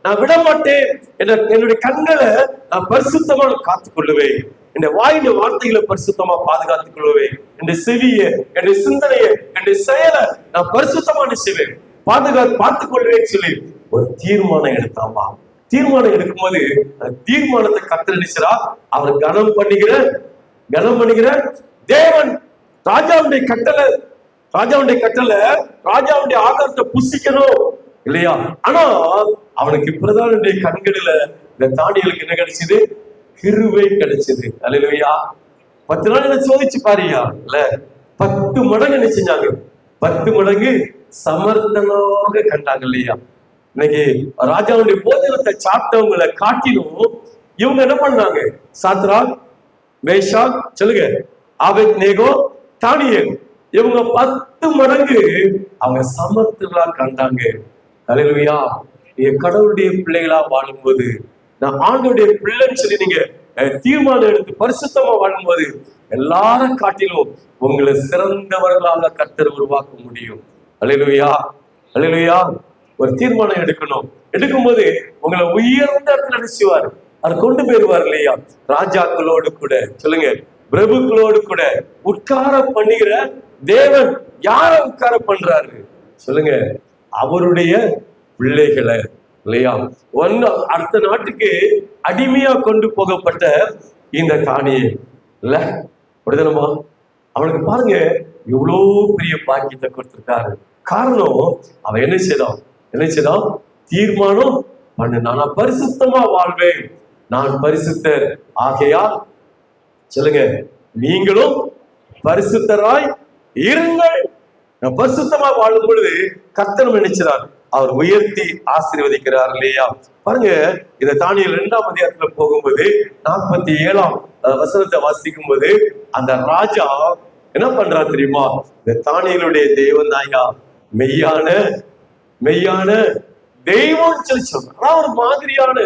Speaker 1: நான் விட மாட்டேன். என்னுடைய கண்களை நான் பரிசுத்தமா காத்துக் கொள்ளுவேன். என் வாயின் வார்த்தைகளை பரிசுத்தமா பாதுகாத்துக் கொள்வேன். என் செவியை, என் சிந்தனையை, என் செயலை நான் பரிசுத்தமா செய்வேன், பார்த்துக் கொள்வேன் சொல்லி ஒரு தீர்மானம் எடுத்தாமா. தீர்மானம் எடுக்கும்போது தீர்மானத்தை கர்த்தர் நினைச்சா அவர் கனம் பண்ணுகிற தேவன். ராஜாவுடைய கட்டளை ராஜாவுடைய ஆகாரத்தை புசிக்கணும் இல்லையா? ஆனா அவனுக்கு பிரதானுடைய கண்களில இந்த தானியேலுக்கு என்ன கிடைச்சது? கிருபை கிடைச்சது. அல்லேலூயா. 10 நாள் என்ன சோதிச்சு பாரியா இல்ல, 10 மடங்கு என்ன செஞ்சாங்க? 10 மடங்கு சமர்த்தனாக கண்டாங்க இல்லையா? இன்னைக்கு ராஜாவுடைய போஜனத்தை சாப்பிட்டவங்களை காட்டிலும் இவங்க என்ன பண்ணாங்க? சாத்ராக், மேஷாக், சொல்லுங்க, ஆபேத்நேகோ, தானியேல், இவங்க 10 மடங்கு அவங்க சமர்த்தங்களா கண்டாங்க. அல்லேலூயா. நீங்க கடவுளுடைய பிள்ளைகளா வாழும்போது, நான் ஆண்டோடைய பிள்ளைன்னு சொல்லி நீங்க தீர்மானம் எடுத்து பரிசுத்தமா வாழும்போது எல்லாரும் காட்டிலும் உங்களை சிறந்தவர்களாக கர்த்தர் உருவாக்க முடியும். அல்லேலூயா, அல்லேலூயா. ஒரு தீர்மானம் எடுக்கும்போது உங்களை உயர்ந்த இடத்துல நினைச்சுவார், அவர் கொண்டு போயிருவார் இல்லையா? ராஜாக்களோடு கூட, சொல்லுங்க, பிரபுக்களோடு கூட உட்கார பண்ணுகிற தேவன் யார உட்கார பண்றாரு? சொல்லுங்க, அவருடைய பிள்ளைகளை இல்லையா? அடுத்த நாட்டுக்கு அடிமையா கொண்டு போகப்பட்ட இந்த தானியேல் இல்ல, விடுதலமா அவனுக்கு பாருங்க எவ்வளோ பெரிய பாக்கியத்தை கொடுத்திருக்காரு. காரணம் அவன் என்ன செய்தான்? தீர்மானம் பண்ணு, நான் பரிசுத்தமா வாழ்வேன், நான் பரிசுத்தர் ஆகையால், சொல்லுங்க, நீங்களும் பரிசுத்தராய் இருங்கள். பரிசுத்தமா வாழும் பொழுது கர்த்தர் நினைச்சார், அவர் உயர்த்தி ஆசீர்வதிக்கிறார் இல்லையா? பாருங்க, இந்த தானியேல் 2ஆம் அதிகாரத்துல போகும்போது 47ஆம் வசனத்தை வாசிக்கும் போது அந்த ராஜா என்ன பண்றார் தெரியுமா? இந்த தானியேலுடைய தேவன் தாயா மெய்யான தெய்வம் சொல்லி சொல்ற ஒரு மாதிரியான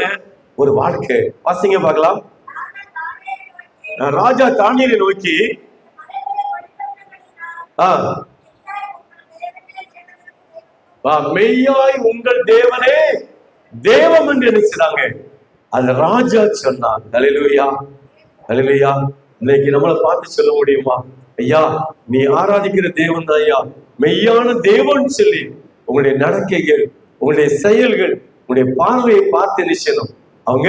Speaker 1: ஒரு வாழ்க்கை. வாசிங்க பார்க்கலாம். ராஜா தானியேலை நோக்கி மெய்யாய் உங்கள் தேவனே தேவம் என்று நினைச்சாங்க. அது ராஜா சொன்னார். அல்லேலூயா, அல்லேலூயா. இன்னைக்கு நம்மளை பார்த்து சொல்ல முடியுமா? ஐயா, நீ ஆராதிக்கிற தேவன் தான் ஐயா மெய்யான தேவன் சொல்லி உங்களுடைய நடக்கைகள், உங்களுடைய செயல்கள், உங்களுடைய பார்வையை பார்த்து என்ன செய்யணும்? அவங்க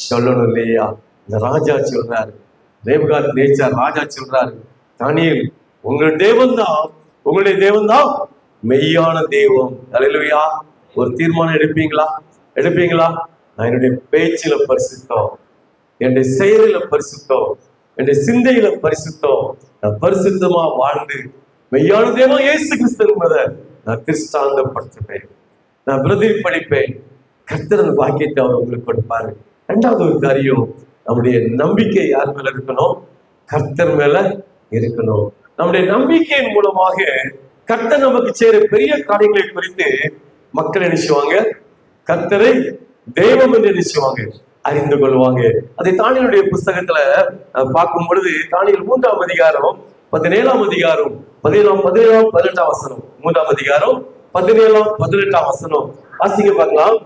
Speaker 1: சொல்லணும் இல்லையா? இந்த ராஜா சொல்றாரு, நேபுகாத் நேச்சார் ராஜா சொல்றாரு, தானியேல் உங்களுடைய தேவன் தான் மெய்யான தெய்வம். அல்லேலூயா. ஒரு தீர்மானம் எடுப்பீங்களா? நான் என்னுடைய பேச்சில பரிசுத்தம், என்னுடைய செயலில பரிசுத்தம், என்னுடைய சிந்தையில பரிசுத்தம், நான் பரிசுத்தமா வாழ்ந்து மெய்யான தெய்வம் இயேசு கிறிஸ்து என்பதை நான் திருஷ்டாந்தப்படுத்துவேன், நான் பிரதிபலிப்பேன். கர்த்தர் அந்த பாக்கியத்தை அவர் உங்களுக்கு கொடுப்பாரு. இரண்டாவது ஒரு காரியம், நம்முடைய நம்பிக்கை யார் மேல இருக்கணும்? கர்த்தர் மேல இருக்கணும். நம்முடைய நம்பிக்கையின் மூலமாக கர்த்தர் நமக்கு செய்யற பெரிய காரியங்களை குறித்து மக்கள் நினைச்சுவாங்க, கர்த்தரை தெய்வம் என்று நினைச்சுவாங்க, அறிந்து கொள்வாங்க. அதை தானியேலுடைய புஸ்தகத்துல பார்க்கும் பொழுது, தானியேல் 3ஆம் அதிகாரம் 17ஆம் அதிகாரம் 18ஆம் வசனம், 3ஆம் அதிகாரம் 17ஆம் 18ஆம் வசனம் வாசிக்க பார்க்கலாம்.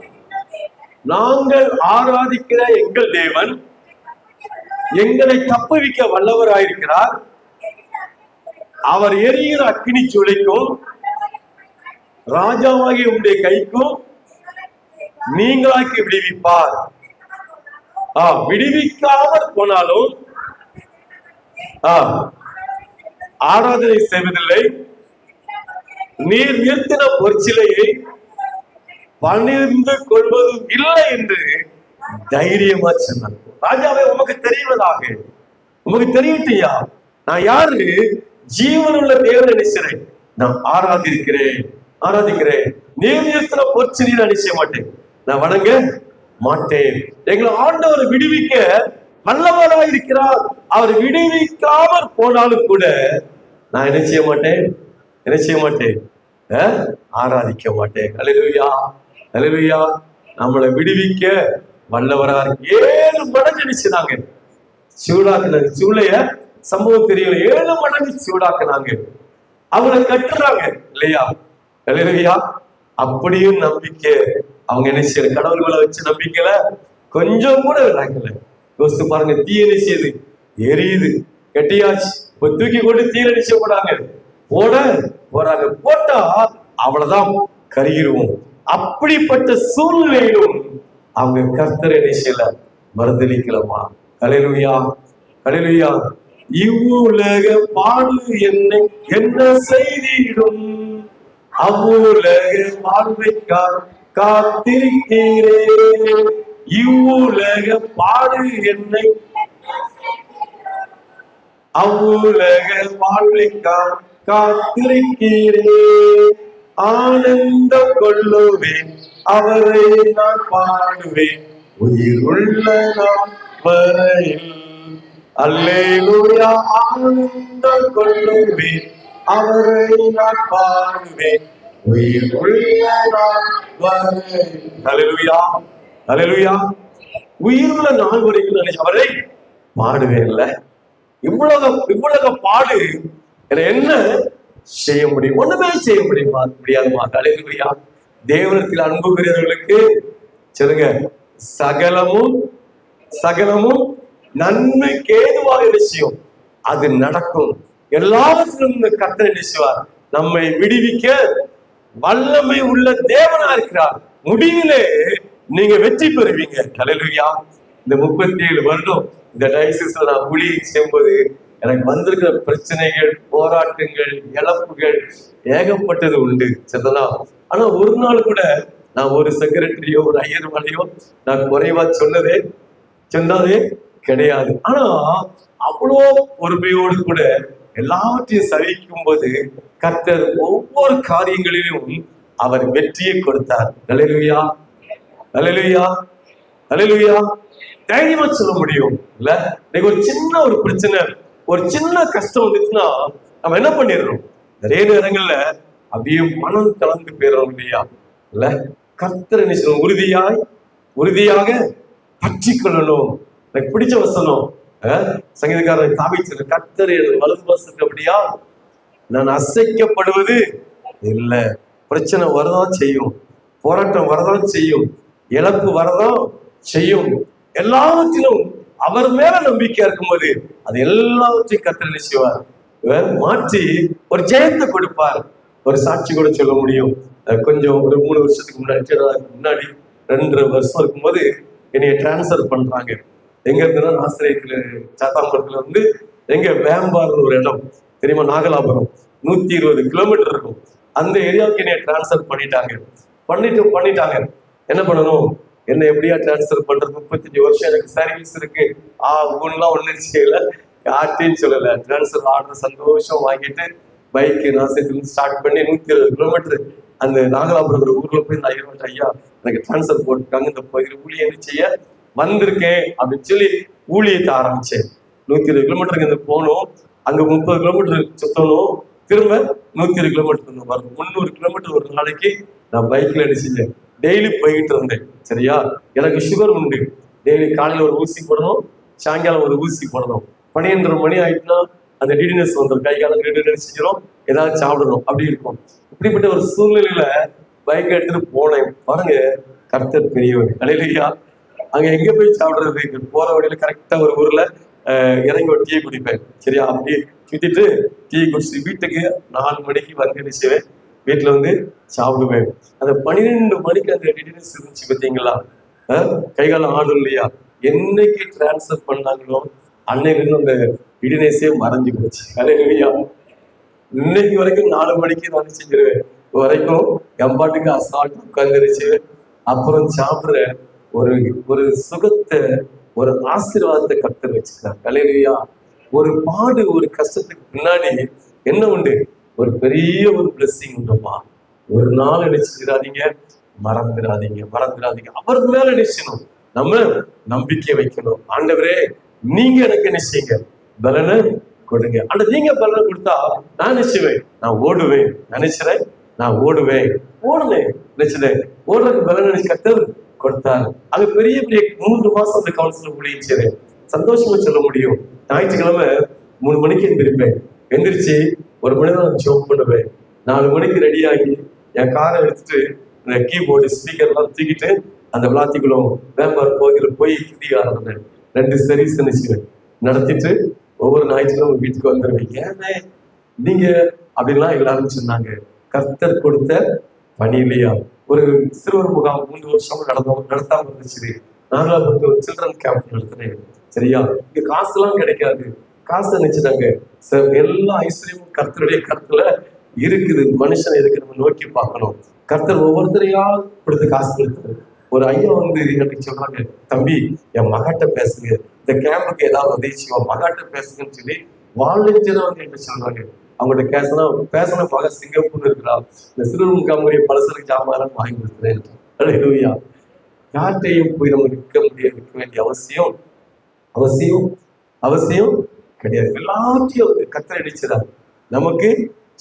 Speaker 1: நாங்கள் ஆராதிக்கிற எங்கள் தேவன் எங்களை தப்புவிக்க வல்லவராயிருக்கிறார். அவர் எரிகிற அக்கினி சூளைக்கும் ராஜாவாகிய உங்களுடைய கைக்கும் நீங்களாக்கி விடுவிப்பார். விடுவிக்காமல் போனாலும் ஆராதனை செய்வதில்லை, நீர் நிறுத்தின பொற்சிலையை பணிந்து கொள்வதும் இல்லை என்று தைரியமா சொன்னார். ராஜாவை உமக்கு தெரிவதாக, உமக்கு தெரியட்டியா, நான் யாரு? ஜீவனுள்ள தேவனை நினைக்கிறேன், நான் ஆராதிக்கிறேன். நீர் நிறுத்தின பொற்சிலையை நான் நினைச்ச மாட்டேன், நான் வணங்க மாட்டேன். எங்களை ஆண்டவர் விடுவிக்க வல்லவராக இருக்கிறார். அவர் விடுவிக்காமல் போனாலும் கூட நான் என்ன செய்ய மாட்டேன், ஆராதிக்க மாட்டேன். அல்லேலூயா, அல்லேலூயா. நம்மளை விடுவிக்க வல்லவராக 7 மடங்கு நினைச்சுனாங்க, சூடாக்குனாங்க. சூளைய சம்பவம் தெரியல, 7 மடங்கு சூடாக்குனாங்க. அவங்களை கட்டுறாங்க இல்லையா? அல்லேலூயா. அப்படியும் நம்பிக்கை அவங்க என்ன செய்யல, கடவுள் மேல வச்சு நம்பிக்கல கொஞ்சம் கூட விடாங்கல. யோசித்து பாருங்க, தீ என்ன செய்யுது? எரியுது. கட்டியாச்சு, தூக்கி கொண்டு தீர நிச்சய போறாங்க. போட்டா அவ்வளவுதான், கருகிருவோம். அப்படிப்பட்ட சூழ்நிலையிலும் அவங்க கர்த்தரை என்ன செய்யல, மறுதலிக்கலமா. அல்லேலூயா, அல்லேலூயா. இவ்வுலக பாடு என்னை என்ன செய்திடும், அவ்வுலக வாழ்வைக்காக காத்திருக்கிறேன். இவ்வுலக பாடு என்னை அவ்வுலக வாழ்வைக்காக காத்திருக்கிறேன். ஆனந்தம் கொள்ளுவேன், அவரை நான் பாடுவேன், உயிர் உள்ள நான் வரையில். அல்லேலூயா. ஆனந்தம் கொள்ளுவேன், அவரை நான் பாடுவேன், உயிர் உள்ள நான் வரையில். அல்லேலூயா, அல்லேலூயா. உயிருள்ள நாள் வரைக்கும் அவரை பாடுவேன்ல. இவ்வளவு பாடு என்ன செய்ய முடியும்? ஒண்ணுமே செய்ய முடியாதுமா. அல்லேலூயா. தேவனத்தில் அன்பு பெரியவர்களுக்கு சொல்லுங்க, சகலமும் நன்மைக்கு ஏதுவாக விஷயம் அது நடக்கும். எல்லாவற்றிலும் கர்த்தர் நினைச்சுவார், நம்மை விடுவிக்க வல்லமை உள்ள தேவனா இருக்கிறார். முடிவிலே நீங்க வெற்றி பெறுவீங்க. அல்லேலூயா. இந்த 37 வருடம் இந்த டயசிஸ்ல நான் ஊழியம் செய்யும்போது எனக்கு வந்திருக்கிற பிரச்சனைகள், போராட்டங்கள், இழப்புகள் ஏகப்பட்டது உண்டு. சரிங்களா? ஆனா ஒரு நாள் கூட நான் ஒரு செக்ரட்டரியோ ஒரு ஐயர்மலையோ நான் குறைவா சொன்னதே கிடையாது. ஆனா அவ்வளோ பொறுமையோடு கூட எல்லாவற்றையும் சகிக்கும் போது கர்த்தர் ஒவ்வொரு காரியங்களிலும் அவர் வெற்றியை கொடுத்தார். அல்லேலூயா, அல்லேலூயா, அல்லேலூயா. தைரியமா சொல்ல முடியும் இல்ல? இன்னைக்கு ஒரு பிரச்சனை, ஒரு சின்ன கஷ்டம் வந்துச்சுன்னா நம்ம என்ன பண்ணிடுறோம்? நிறைய நேரங்கள்ல அப்படியே மனம் கலந்து போயிடும் இல்லையா? இல்ல, கர்த்தர் என்ன சொல்லணும்? உறுதியாக பற்றி கொள்ளணும். எனக்கு பிடிச்ச வசனம் சங்கீதக்காரன் தாவீது, கர்த்தர் எனக்கு வலது பாசத்துக்கு அப்படியா நான் அசைக்கப்படுவது இல்லை. பிரச்சனை வரதான் செய்யும், போராட்டம் வரதான் செய்யும், இழப்பு வரதான் செய்யும். எல்லாவற்றிலும் அவர் மேல நம்பிக்கை இருக்கும்போது அது எல்லாவற்றையும் கர்த்தர் நிச்சயவார் மாற்றி ஒரு ஜெயத்தை கொடுப்பார். ஒரு சாட்சி கூட சொல்ல முடியும். கொஞ்சம் ஒரு 3 வருஷத்துக்கு முன்னாடி 2.5 வருஷம் இருக்கும்போது என்னைய டிரான்ஸ்ஃபர் பண்றாங்க. எங்க இருந்துன்னா ஆசிரியத்துல சாத்தாம்பரத்துல வந்து எங்க வேம்பார்னு ஒரு இடம் தெரியுமா, நாகலாபுரம் 120 கிலோமீட்டர் இருக்கும். அந்த ஏரியாவுக்கு என்னைய டிரான்ஸ்ஃபர் பண்ணிட்டாங்க. என்ன பண்ணணும், என்ன எப்படியா டிரான்ஸ்ஃபர் பண்றது, 35 வருஷம் எனக்கு சர்வீஸ் இருக்கு, ஒன்றுலாம் ஒன்றும் செய்யல, யார்ட்டையும் சொல்லல. டிரான்ஸ்ஃபர் ஆர்டர் சந்தோஷம் வாங்கிட்டு பைக்கு நாசத்துல ஸ்டார்ட் பண்ணி 120 கிலோமீட்டர் அந்த நாகலாபுரம் ஊர்ல போய் இந்த ஐயா எனக்கு டிரான்ஸ்ஃபர் போட்டுருக்காங்க, இந்த பகுதியில் ஊழியம் செய்ய வந்திருக்கேன் அப்படின்னு சொல்லி ஊழியத்தை ஆரம்பிச்சேன். 120 கிலோமீட்டருக்கு இந்த போகணும், அங்க 30 கிலோமீட்டர் சுத்தணும், திரும்ப 120 கிலோமீட்டர் வரும். 300 கிலோமீட்டர் ஒரு நாளைக்கு நான் பைக்ல என்ன செஞ்சேன், டெய்லி போயிட்டு இருந்தேன். சரியா, எனக்கு சுகர் உண்டு. டெய்லி காலையில ஒரு ஊசி போடணும், சாயங்காலம் ஒரு ஊசி போடணும். 12 மணி ஆயிட்டுனா அந்த டிடினஸ் வந்துடும், கை காலம் டிடினஸ் செஞ்சிடும், ஏதாவது சாப்பிடணும், அப்படி இருக்கும். இப்படிப்பட்ட ஒரு சூழ்நிலையில பைக் எடுத்துட்டு போனேன். பாருங்க, கர்த்தர் பெரியவர். அல்லேலூயா. அங்க எங்க போய் சாப்பிடுறது, போற வழியில கரெக்டா ஒரு ஊர்ல இறங்கி ஒரு டீ குடிப்பேன். சரியா, அப்படியே சுத்திட்டு டீ குடிச்சு வீட்டுக்கு 4 மணிக்கு வந்து நினைச்சுவேன், வீட்டுல வந்து சாப்பிடுவேன். அந்த 12 மணிக்கு அந்த டிடினஸ் இருந்துச்சு பார்த்தீங்களா, கைகாலம் ஆடும் இல்லையா, என்னைக்கு டிரான்ஸ்ஃபர் பண்ணாங்களோ அன்னைக்கு அந்த டிடினஸே மறைஞ்சு போச்சு. அல்லேலூயா. இன்னைக்கு வரைக்கும் 4 மணிக்கு நான் செஞ்சிருவேன் வரைக்கும் எம்பாட்டுக்கு அசால்ட் உட்கார்ந்துருச்சு. அப்புறம் சாப்பிடுற ஒரு சுகத்தை, ஒரு ஆசீர்வாதத்தை கர்த்தர் வச்சுக்கிறார். அல்லேலூயா. ஒரு பாடு, ஒரு கஷ்டத்துக்கு பின்னாடி என்ன உண்டு, ஒரு பெரிய ஒரு பிளெஸிங் உண்டுமா. ஒரு நாள் நினைச்சிடாதீங்க, மறந்துடாதீங்க. அவர் மேல நினைச்சணும், நம்ம நம்பிக்கை வைக்கணும். ஆண்டவரே நீங்க எனக்கு நினைச்சீங்க, பலனை கொடுங்க. ஆனா நீங்க பலனை கொடுத்தா நான் நினைச்சுவேன், நான் ஓடுவேன். நினைச்சேன், நான் ஓடுவேன். நினைச்சேன், ஓடுறதுக்கு பலன் நினைச்சு கர்த்தர் கொடுத்தாரு. அது பெரிய 3 மாசம் அந்த கவுன்சிலர் ஊழியம் செய்றேன். சந்தோஷமா சொல்ல முடியும். ஞாயிற்றுக்கிழமை 3 மணிக்கு எந்திரிச்சு 1 மணி தான் ஜோப் பண்ணுவேன். 4 மணிக்கு ரெடி ஆகி என் காரை எடுத்துட்டு கீபோர்டு ஸ்பீக்கர்லாம் தூக்கிட்டு அந்த விளாத்திக்குளம் வேம்பார் பகுதியில் போய் துதி ஆரம்பினேன். 2 சர்வீஸ் நினைச்சுவேன் நடத்திட்டு ஒவ்வொரு ஞாயிற்றுக்கிழமை வீட்டுக்கு வந்துருவேன். ஏன்னா நீங்க அப்படின்லாம் எல்லாரும் சொன்னாங்க. கர்த்தர் கொடுத்த பணி இல்லையா. ஒரு சிறுவர் முகாம் 3 வருஷம் நடத்தாம இருந்துச்சு. நாகலாபுரத்து ஒரு சில்ட்ரன் கேம்ப் நடத்துறேன். சரியா, இங்க காசு எல்லாம் கிடைக்காது. காசு நினைச்சுட்டாங்க, எல்லா ஐஸ்வர்யமும் கர்த்தருடைய கருத்துல இருக்குது. மனுஷன் எதுக்கு நம்ம நோக்கி பார்க்கணும். கர்த்தர் ஒவ்வொருத்தரையா கொடுத்து காசு கொடுத்தாரு. ஒரு ஐயா வந்து எனக்கு சொல்றாங்க, தம்பி என் மகாட்ட பேசுங்க, இந்த கேம்புக்கு ஏதாவது உதவி மகாட்ட பேசுங்கன்னு சொல்லி வாலண்டியரா வந்து என்ன சொல்றாங்க. அவங்கள்ட்ட பேசின மக சிங்கப்பூர் இருக்கிறா, இந்த சிறுவர் முகாமுடைய பலசரக்கு ஜாமான் வாங்கி கொடுத்துறேன். அல்லேலூயா. யார்கிட்டையும் போய் நம்ம நிற்க வேண்டிய அவசியம் கிடையாது. எல்லாத்தையும் கர்த்தர் அடிச்சிடாரு, நமக்கு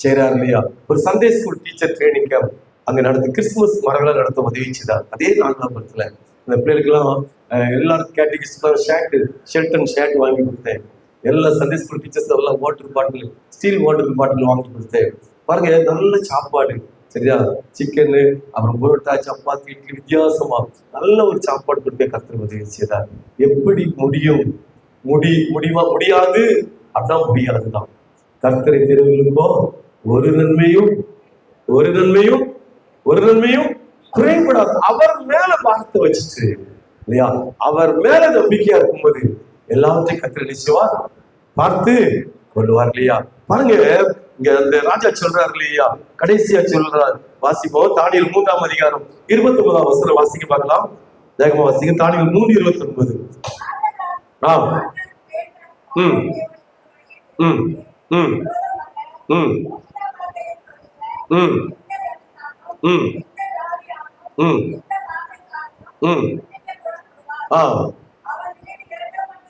Speaker 1: செய்றாரு இல்லையா. ஒரு Sunday school teacher training camp அங்க நடந்து கிறிஸ்துமஸ் மரங்களை நடத்த உதவிச்சுதான். அதே நாகலாபுரத்துல இந்த பிள்ளைகளுக்கெல்லாம் எல்லாரும் கேட்டகிஸ்ட் ஷர்ட் வாங்கி கொடுத்தேன். எல்லா சண்டே ஸ்கூல் டீச்சர்ஸ் எல்லாம் ஸ்டீல் வாட்டர் பாட்டில் வாங்கி கொடுத்தேன். பாருங்க, நல்ல சாப்பாடு. சரியா, சிக்கனு, அப்புறம் புரோட்டா, சப்பாத்தி, இட்லி, வித்தியாசமா நல்ல ஒரு சாப்பாடு கொடுத்தேன். கர்த்தர் உதவி செய்தார். எப்படி முடியாது அப்படின்னா முடியாதுதான். கர்த்தரை தெரிவிக்கோ, ஒரு நன்மையும் குறைபடாது. அவர் மேல பார்த்து வச்சுட்டு இல்லையா, அவர் மேல நம்பிக்கையா இருக்கும்போது எல்லாத்தையும் கர்த்தர் நிச்சயமா பார்த்து கொள்வார் இல்லையா. பாருங்க, இங்க அந்த ராஜா சொல்றாரு இல்லையா, கடைசியா சொல்றாரு. வாசிப்போம், தானியேல் 3ஆம் அதிகாரம் 29ஆம் வசனம் வாசிக்க பார்க்கலாம். வேகமா வாசிக்க. தானியேல் 3:29.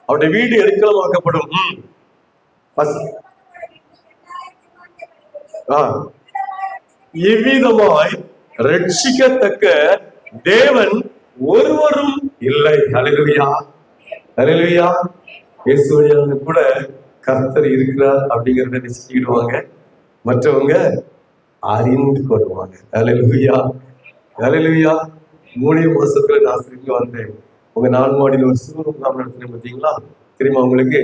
Speaker 1: அவருடைய வீடு எரிக்கலமாக்கப்படும். இவ்விதமாய் ரட்சிக்கத்தக்க தேவன் ஒருவரும் இல்லை. அல்லேலூயா, அல்லேலூயா. இயேசு வழியாக கூட கர்த்தர் இருக்கிறார் அப்படிங்கிறத நிச்சயிடுவாங்க, மற்றவங்க அறிந்து கொள்வாங்க. அல்லேலூயா, அல்லேலூயா. 3 மாசத்துல நான் திரும்பி வந்தேன். உங்க 4 மாடியில் ஒரு சிறு முகாம் நடத்தினேன் பார்த்தீங்களா. திரும்ப உங்களுக்கு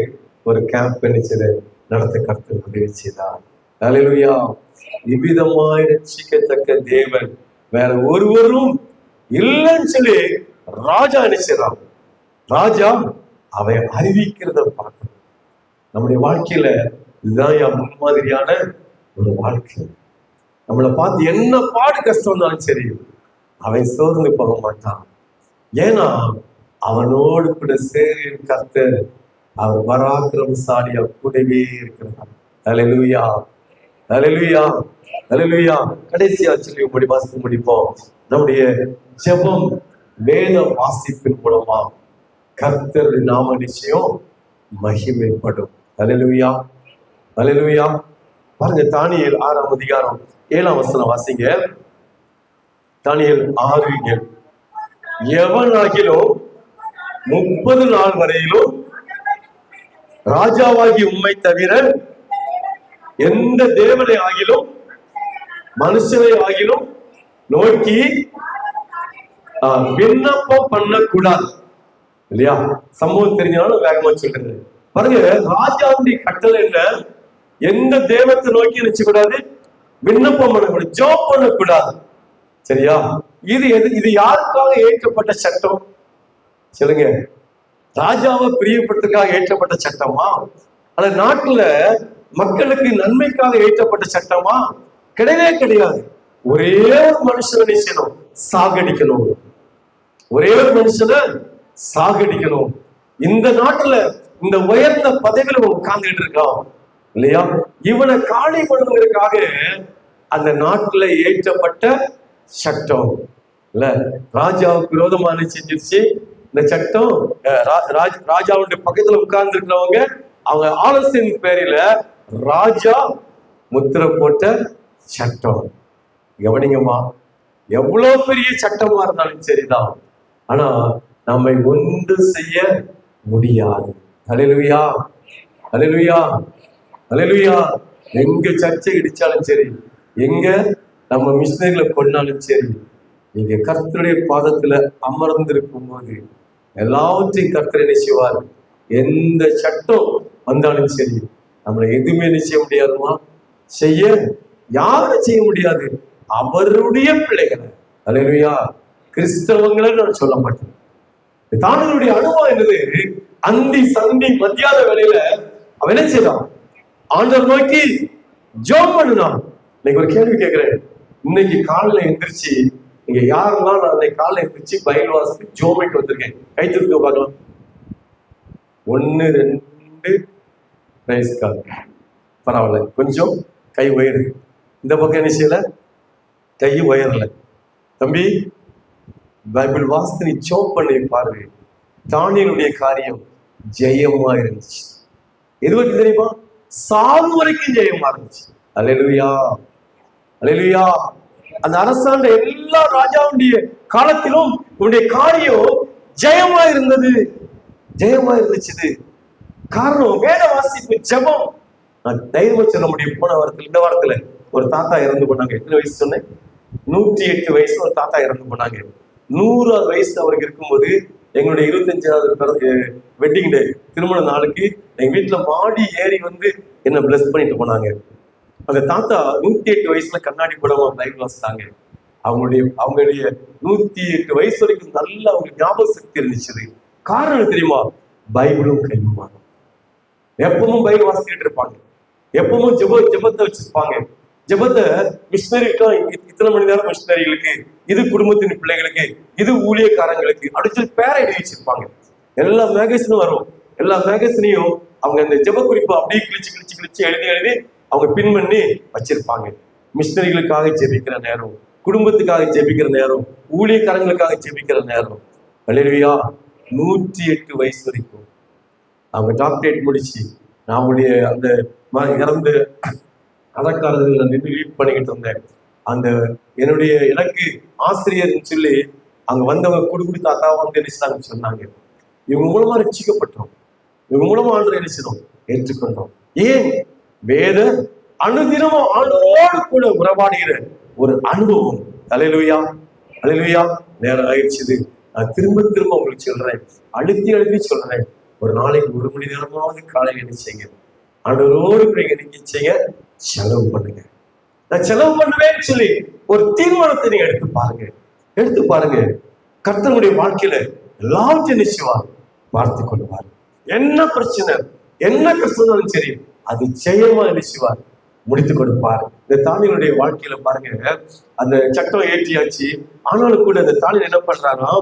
Speaker 1: ஒரு கேம்ப் நினைச்சது நடத்த கர்த்தர் உதவி செய்தார். ஹல்லேலூயா. இவ்விதமாய் ரட்சிக்கத்தக்க தேவன் வேற ஒருவரும் இல்லைன்னு சொல்லி ராஜா நினைச்சான். ராஜா அவன் அறிவிக்கிறத பார்க்கணும். நம்முடைய வாழ்க்கையில இதுதான் முன்மாதிரியான ஒரு வாழ்க்கை. நம்மளை பார்த்து என்ன பாடு கஷ்டம் இருந்தாலும் சரி, அவன் சோர்ந்து போக மாட்டான். ஏன்னா அவனோடு கூட சேரும் கர்த்தர் அவர் பராக்கிரமசாலியா கூடவே இருக்கிறார். ஹல்லேலூயா, ஹல்லேலூயா, ஹல்லேலூயா. கடைசியா சொல்லி முடிப்போம். நம்முடைய ஜெபம் வேத வாசிப்பின் மூலமா கர்த்தருடைய நாம நிச்சயம் மகிமைப்படும். ஹல்லேலூயா, ஹல்லேலூயா. பாருங்க, தானியேல் 6ஆம் அதிகாரம் 7ஆம் வசனம் வாசிங்க. தானியேல் 6:7. எவனாகிலும் 30 நாள் வரையிலும் ராஜாவாகி உம்மை தவிர எந்த தேவனை ஆகிலும் மனுஷனை ஆகிலும் நோக்கி விண்ணப்பம் பண்ணக்கூடாது. இல்லையா? சம்பவம் தெரிஞ்சாலும் வேகமா சொல்றது. பாருங்க, ராஜாவுடைய கட்டளை என்ன? எந்த தேவத்தை நோக்கி நினைச்சக்கூடாது, விண்ணப்பம் பண்ணக்கூடாது, ஜெபம் பண்ணக்கூடாது. சரியா? இது யாருக்காக ஏற்கப்பட்ட சட்டம் சொல்லுங்க? ராஜாவை பிரியப்படுறதுக்காக ஏற்றப்பட்ட சட்டமா? அல்ல நாட்டுல மக்களுக்கு நன்மைக்காக ஏற்றப்பட்ட சட்டமா? கிடையவே கிடையாது. ஒரே ஒரு மனுஷனை நினைச்சணும், சாகடிக்கணும். ஒரே ஒரு மனுஷனை சாகடிக்கணும். இந்த நாட்டுல இந்த உயர்ந்த பதவியில உட்கார்ந்துட்டு இருக்கான் இல்லையா? இவனை காலி பண்ணுவதற்காக அந்த நாட்டுல ஏற்றப்பட்ட சட்டம் இல்ல, ராஜாவுக்கு விரோதமான செஞ்சிருச்சு இந்த சட்டம். ராஜாவுடைய பக்கத்துல உட்கார்ந்து இருக்கிறவங்க அவங்க ஆலோசனை பேரில ராஜா முத்திரை போட்ட சட்டம். கவனிங்கம்மா, எவ்வளவு பெரிய சட்டமா இருந்தாலும் சரிதான், ஆனா நம்மை ஒன்று செய்ய முடியாது. ஹல்லேலூயா, ஹல்லேலூயா, ஹல்லேலூயா. எங்க சர்ச்சை இடிச்சாலும் சரி, எங்க நம்ம மிஷினரிகளை கொண்டாலும் சரி, நீங்க கர்த்தருடைய பாதத்துல அமர்ந்திருக்கும் போது எல்லாவற்றையும் கர்த்தரை செய்வார். எந்த சட்டம் வந்தாலும் சரி, நம்மளை எதுவுமே செய்ய முடியாதுமா? யாரும் செய்ய முடியாது. அவருடைய பிள்ளைகளை, ஹல்லேலூயா, கிறிஸ்தவங்களை நான் சொல்ல மாட்டேன். தானியேலுடைய அனுபவம் என்னது? அந்தி சந்தி மத்தியான வேளையில அவன் என்ன செய்தான்? ஆண்டவர் நோக்கி ஜெபம் பண்ணுனான். இன்னைக்கு ஒரு கேள்வி கேட்கிறேன். இன்னைக்கு காலையில எந்திரிச்சு நீங்க யாரெல்லாம் நான் அன்னைக்கு காலையில எந்திரிச்சு பைபிள் வாசித்து ஜெபம்க்கு வந்திருக்கேன்? கை தூக்க பார்க்கலாம். 1 2 பிரைஸ் கார்டு. பரவாயில்ல, கொஞ்சம் கை உயருது. இந்த பக்கம் என்ன செய்யல, கை உயரல. தம்பி, பைபிள் வாசித்து நீ ஜெபம் பண்ணி பாருங்க. தானியேலுடைய காரியம் ஜெயமா இருந்துச்சு. எது வரைக்கும் தெரியுமா? சாவு வரைக்கும் ஜெயமா இருந்துச்சு. அல்லேலூயா, அல்லேலூயா. அந்த அரசாண்ட எல்லா ராஜாவுடைய காலத்திலும் உன்னுடைய காரியம் ஜெயமா இருந்தது, ஜெயமா இருந்துச்சு. காரணம் வேத வாசிப்பு, ஜெபம். நான் தைரியமா சொல்ல முடியும். போன வாரத்துல, இந்த வாரத்துல ஒரு தாத்தா இறந்து போனாங்க. எத்தனை வயசு சொன்னேன்? 108 வயசு ஒரு தாத்தா இறந்து போனாங்க. 100வது வயசு அவருக்கு இருக்கும்போது எங்களுடைய 25வது வெட்டிங் டே, திருமண நாளுக்கு எங்க வீட்டுல மாடி ஏறி வந்து என்ன பிளஸ் பண்ணிட்டு போனாங்க. அந்த தாத்தா 108 வயசுல கண்ணாடி போடாம பைபிள் வாசித்தாங்க. அவங்களுடைய 108 வயசு வரைக்கும் நல்ல அவங்களுக்கு ஞாபக சக்தி இருந்துச்சு. காரணம் தெரியுமா? பைபிளும் கையுமா. எப்பவும் பைபிள் வாசிக்கிட்டு இருப்பாங்க. எப்பவும் ஜெபத்தை வச்சிருப்பாங்க. ஜெபத்தை மிஷினரிக்கும் இத்தனை மணி நேரம் மிஷினரிகளுக்கு, இது குடும்பத்தின் பிள்ளைகளுக்கு, இது ஊழியக்காரங்களுக்கு அடிச்சு பேரை எழுதி வச்சிருப்பாங்க. எல்லா மேகசினும் வரும். எல்லா மேகசினையும் அவங்க அந்த ஜெப குறிப்பை அப்படியே கிழிச்சு எழுதி அவங்க பின் பண்ணி வச்சிருப்பாங்க. மிஷினரிகளுக்காக ஜெபிக்கிற நேரம், குடும்பத்துக்காக ஜெபிக்கிற நேரம், ஊழியக்காரங்களுக்காக ஜெபிக்கிற நேரம். அல்லேலூயா. 108 வயசு வரைக்கும் அவங்க டாக்டரேட் முடிச்சு நம்முடைய அந்த இறந்து அதற்காரர்கள் நின்று லீட் பண்ணிக்கிட்டு இருந்தேன். அந்த என்னுடைய எனக்கு ஆசிரியர்னு சொல்லி அங்க வந்தவங்க குடுகுடி தாத்தா வந்து நினைச்சாங்க, சொன்னாங்க இவங்க மூலமா ரட்சிக்கப்பட்டோம், இவங்க மூலமா ஆண்டவரை நினைச்சிடும், ஏற்றுக்கொண்டோம். ஏன்? வேத அனுதினமும் ஆண்டவரோடு கூட உறவாடுகிற ஒரு அனுபவம். அல்லேலூயா, அல்லேலூயா. நேரம் ஆயிடுச்சு. நான் திரும்ப உங்களுக்கு சொல்றேன், அழுத்தி சொல்றேன். ஒரு நாளைக்கு 1 மணி நேரமாவது காலையில் நினைச்சீங்க, ஆண்டவரோடு கூட நினைச்சீங்க. செலவு பண்ணுங்க. நான் செலவு பண்ணுவேன்னு சொல்லி ஒரு தீர்மானத்தை நீங்க எடுத்து பாருங்க. கர்த்தருடைய வாழ்க்கையில எல்லாத்தையும் நிச்சயமா பார்த்து கொள்வார். என்ன பிரச்சனை, என்ன கஷ்டம் சரி, அது ஜெயமா நிச்சயவார் முடித்து கொடுப்பார். இந்த தானியனுடைய வாழ்க்கையில பாருங்க, அந்த சட்டம் ஏற்றியாச்சு. ஆனாலும் கூட அந்த தானியன் என்ன பண்றாரோ,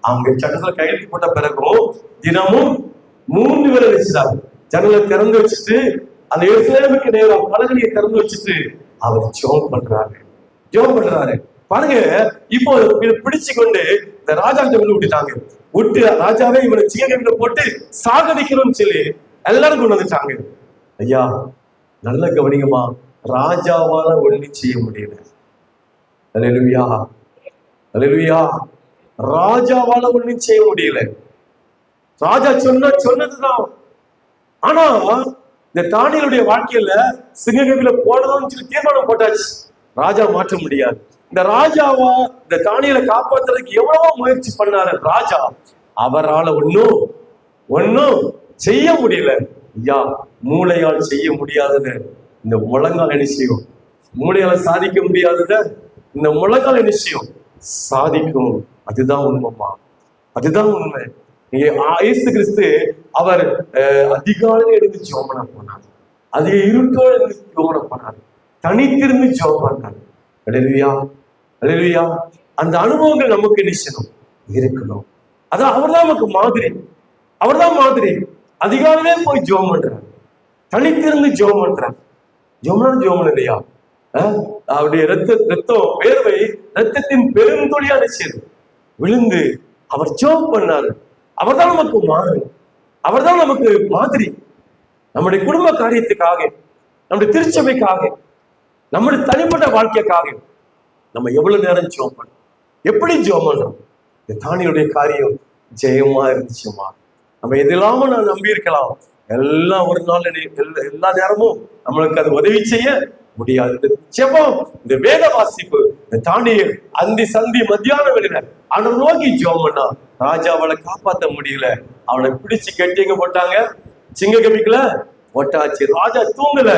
Speaker 1: அவங்க சட்டத்துல கையெழுத்து போட்ட பிறகும் தினமும் 3 வேளை வச்சுட்டாங்க. ஜன்னலை திறந்து வச்சுட்டு அந்த எருசலேமுக்கு நேரம் பலகணியை திறந்து வச்சுட்டு அவர் ஜெபம் பண்றாரு. பாருங்க, இப்போ பிடிச்சு கொண்டு இந்த ராஜா கொண்டு விட்டு ராஜாவே இவனை சிங்கக்கவில போட்டு சாகடிக்கணும்னு சொல்லி எல்லாரும் கொண்டு வந்துட்டாங்க. ஐயா, நல்ல கவனிங்கம்மா, ராஜாவால ஒண்ணும் செய்ய முடியல. அல்லேலூயா, அல்லேலூயா. ராஜாவால ஒண்ணும் செய்ய முடியல. ராஜா சொன்னதுதான். ஆனா இந்த தானியேலுடைய வாழ்க்கையில சிங்கக்கவில போடணும்னு சொல்லி தீர்மானம் போட்டாச்சு. ராஜா மாற்ற முடியாது. இந்த ராஜாவா இந்த தானியேலை காப்பாற்றுறதுக்கு எவ்வளவோ முயற்சி பண்ணாரு ராஜா. அவரால் ஒன்னும் செய்ய முடியல. ஐயா, மூளையால் செய்ய முடியாதது இந்த முழங்கால் என்ன செய்யும்? மூளையால சாதிக்க முடியாதத இந்த முழங்கால் என்ன செய்யும்? சாதிக்கும். அதுதான் உண்மைமா, அதுதான் உண்மை. இயேசு கிறிஸ்து அவர் அதிகாலையில எழுந்து ஜெபம் பண்ண போனார். அதிக இருட்டோடு எழுந்து ஜெபம் பண்ண போனார். தனித்திருந்து ஜெபம் பண்ணார். அல்லேலூயா, அல்லேலூயா. அந்த அனுபவங்கள் நமக்கு நிச்சயம் இருக்கணும். அதான் அவர்தான் நமக்கு மாதிரி. அவர்தான் அதிகாலையிலே போய் ஜெபம் பண்றார். தனித்திருந்து ஜெபம் பண்றார். ஜெபம் இல்லையா? அவருடைய ரத்தம் வேர்வை ரத்தத்தின் பெருந்தொழியா நிச்சயம் விழுந்து அவர் ஜெபம் பண்ணாரு. அவர்தான் நமக்கு அவர்தான் நமக்கு மாதிரி. நம்முடைய குடும்ப காரியத்துக்காக, நம்முடைய திருச்சபைக்காக, நம்முடைய தனிப்பட்ட வாழ்க்கைக்காக நம்ம எவ்வளவு நேரம் ஜெபம் பண்ணோம், எப்படி ஜெபம் பண்றோம்? இந்த தானியனுடைய காரியம் ஜெயமா இருந்துச்சுமா. நம்ம எதிலாம நான் நம்பி இருக்கலாம், எல்லாம் ஒரு நாள் எல்லா நேரமும் நம்மளுக்கு அது உதவி செய்ய முடியாது. இந்த ஜெபம், இந்த வேத வாசிப்பு, இந்த தானியேல் அந்தி சந்தி மத்தியான வேளையில அவனை நோக்கி ஜெபம் பண்ணா. ராஜா அவளை காப்பாற்ற முடியல. அவனை பிடிச்சு கெட்டிங்க போட்டாங்க, சிங்கக்கவிக்குல போட்டாச்சு. ராஜா தூங்கல,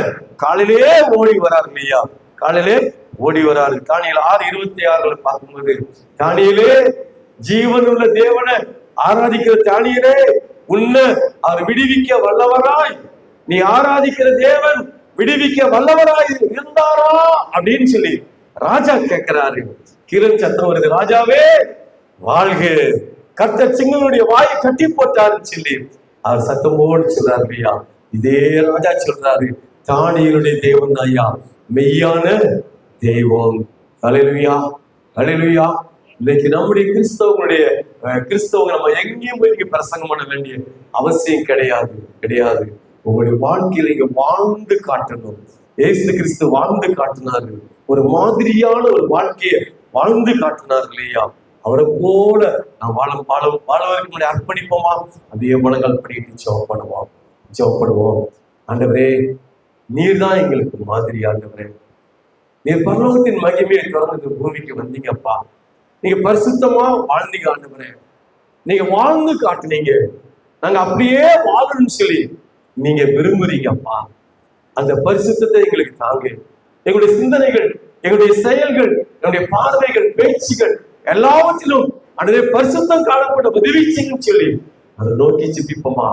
Speaker 1: காலையிலேயே ஓடி வராரு இல்லையா? காலையிலே ஓடி வராரு. தானியேல் 6:26 பார்க்கும்போது, தானியேலே, ஜீவனுள்ள தேவனை ஆராதிக்கிற தானியேலே, உன்னை அவர் விடுவிக்க வல்லவராய், நீ ஆராதிக்கிற தேவன் விடுவிக்க வல்லவராய் இருந்தாரா அப்படின்னு சொல்லி ராஜா கேட்கிறாரு. கீழன் சத்தம் வருது, ராஜாவே வாழ்க, கர்த்தர் சிங்கனுடைய வாயை கட்டி போட்டாருன்னு சொல்லி அவர் சத்தமோடு சொல்றாரு ஐயா. இதே ராஜா சொல்றாரு, தானியேலுடைய தேவன் ஐயா மெய்யான தெய்வம். அல்லேலூயா, அல்லேலூயா. இன்னைக்கு நம்முடைய கிறிஸ்தவங்க நம்ம எங்கேயும் போய் நீங்க பிரசங்கம் பண்ண வேண்டிய அவசியம் கிடையாது. உங்களுடைய வாழ்க்கையில இங்க வாழ்ந்து காட்டணும். இயேசு கிறிஸ்து வாழ்ந்து காட்டினாரு. ஒரு மாதிரியான ஒரு வாழ்க்கையை வாழ்ந்து காட்டினார் இல்லையா? அவரை போல நான் வாழவதற்கு முன்னாடி அர்ப்பணிப்போமா? அதே மனங்கள் பண்ணிட்டு ஜெபம் பண்ணுவோம். ஆண்டவரே, நீர் தான் எங்களுக்கு மாதிரி. ஆண்டவரே, நீர் பரலோகத்தின் மகிமையை தொடர்ந்து பூமிக்கு வந்தீங்கப்பா. நீங்க பரிசுத்தமா வாழ்ந்தீங்க ஆண்டவரே. நீங்க வாழ்ந்து காட்டுனீங்க. நாங்க அப்படியே வாழணும்னு சொல்லி நீங்க விரும்புறீங்கப்பா. அந்த பரிசுத்தத்தை எங்களுக்கு தாங்க. எங்களுடைய சிந்தனைகள், எங்களுடைய செயல்கள், எங்களுடைய பார்வைகள், பேச்சுகள் எல்லாவற்றிலும் அந்த பரிசுத்தம் காணப்பட்ட உதவி செய்யும் சொல்லி அதை நோக்கி சிப்பிப்போமா.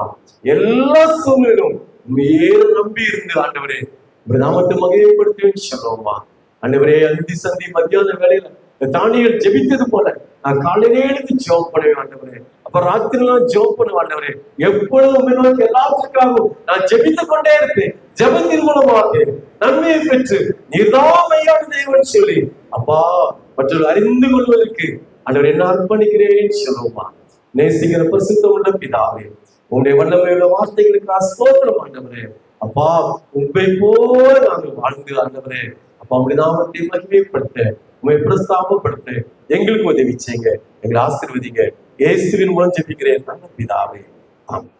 Speaker 1: எல்லா சூழ்நிலும் மேலும் நம்பி இருந்து ஆண்டவரே நாமத்தை மகிமைப்படுத்துவேன்னு சொல்லுவோமா. ஆண்டவரே, அந்தி சந்தி மத்தியான வேலையில தானியேல் ஜெபித்தது போல நான் காலையிலே எழுந்து ஜெபம் பண்ணுவேன் ஆண்டவரே. அப்ப ராத்திரிலாம் ஜெபம் பண்ணுவேன் ஆண்டவரே. எப்பொழுதும் எல்லாத்துக்காகவும் நான் ஜெபித்துக் கொண்டே இருப்பேன். ஜெபத்தின் மூலமாக நன்மையை பெற்று நீர்தான் மெய்யான தேவன் சொல்லி அப்பா மற்றவர்கள் அறிந்து கொள்வதற்கு ஆண்டவரே என்ன அர்ப்பணிக்கிறேன்னு சொல்லுவோமா. நேசிக்கிற பரிசுத்தம் உள்ள பிதாவே, உங்களுடைய வல்லமையுள்ள வார்த்தைகளுக்கு ஸ்தோத்திரம் ஆண்டவரே. அப்பா, உண்மை போல நாங்கள் வாழ்ந்து ஆண்டவரே அப்பா உங்களுடைய நாமத்தை மகிமைப்படுத்த, உண்மை பிரஸ்தாபப்படுத்த எங்களுக்கு உதவி செய்யுங்க. எங்களை ஆசீர்வதிங்க. இயேசுவின் மூலம் ஜெபிக்கிறேன் நல்ல பிதாவே, ஆமென்.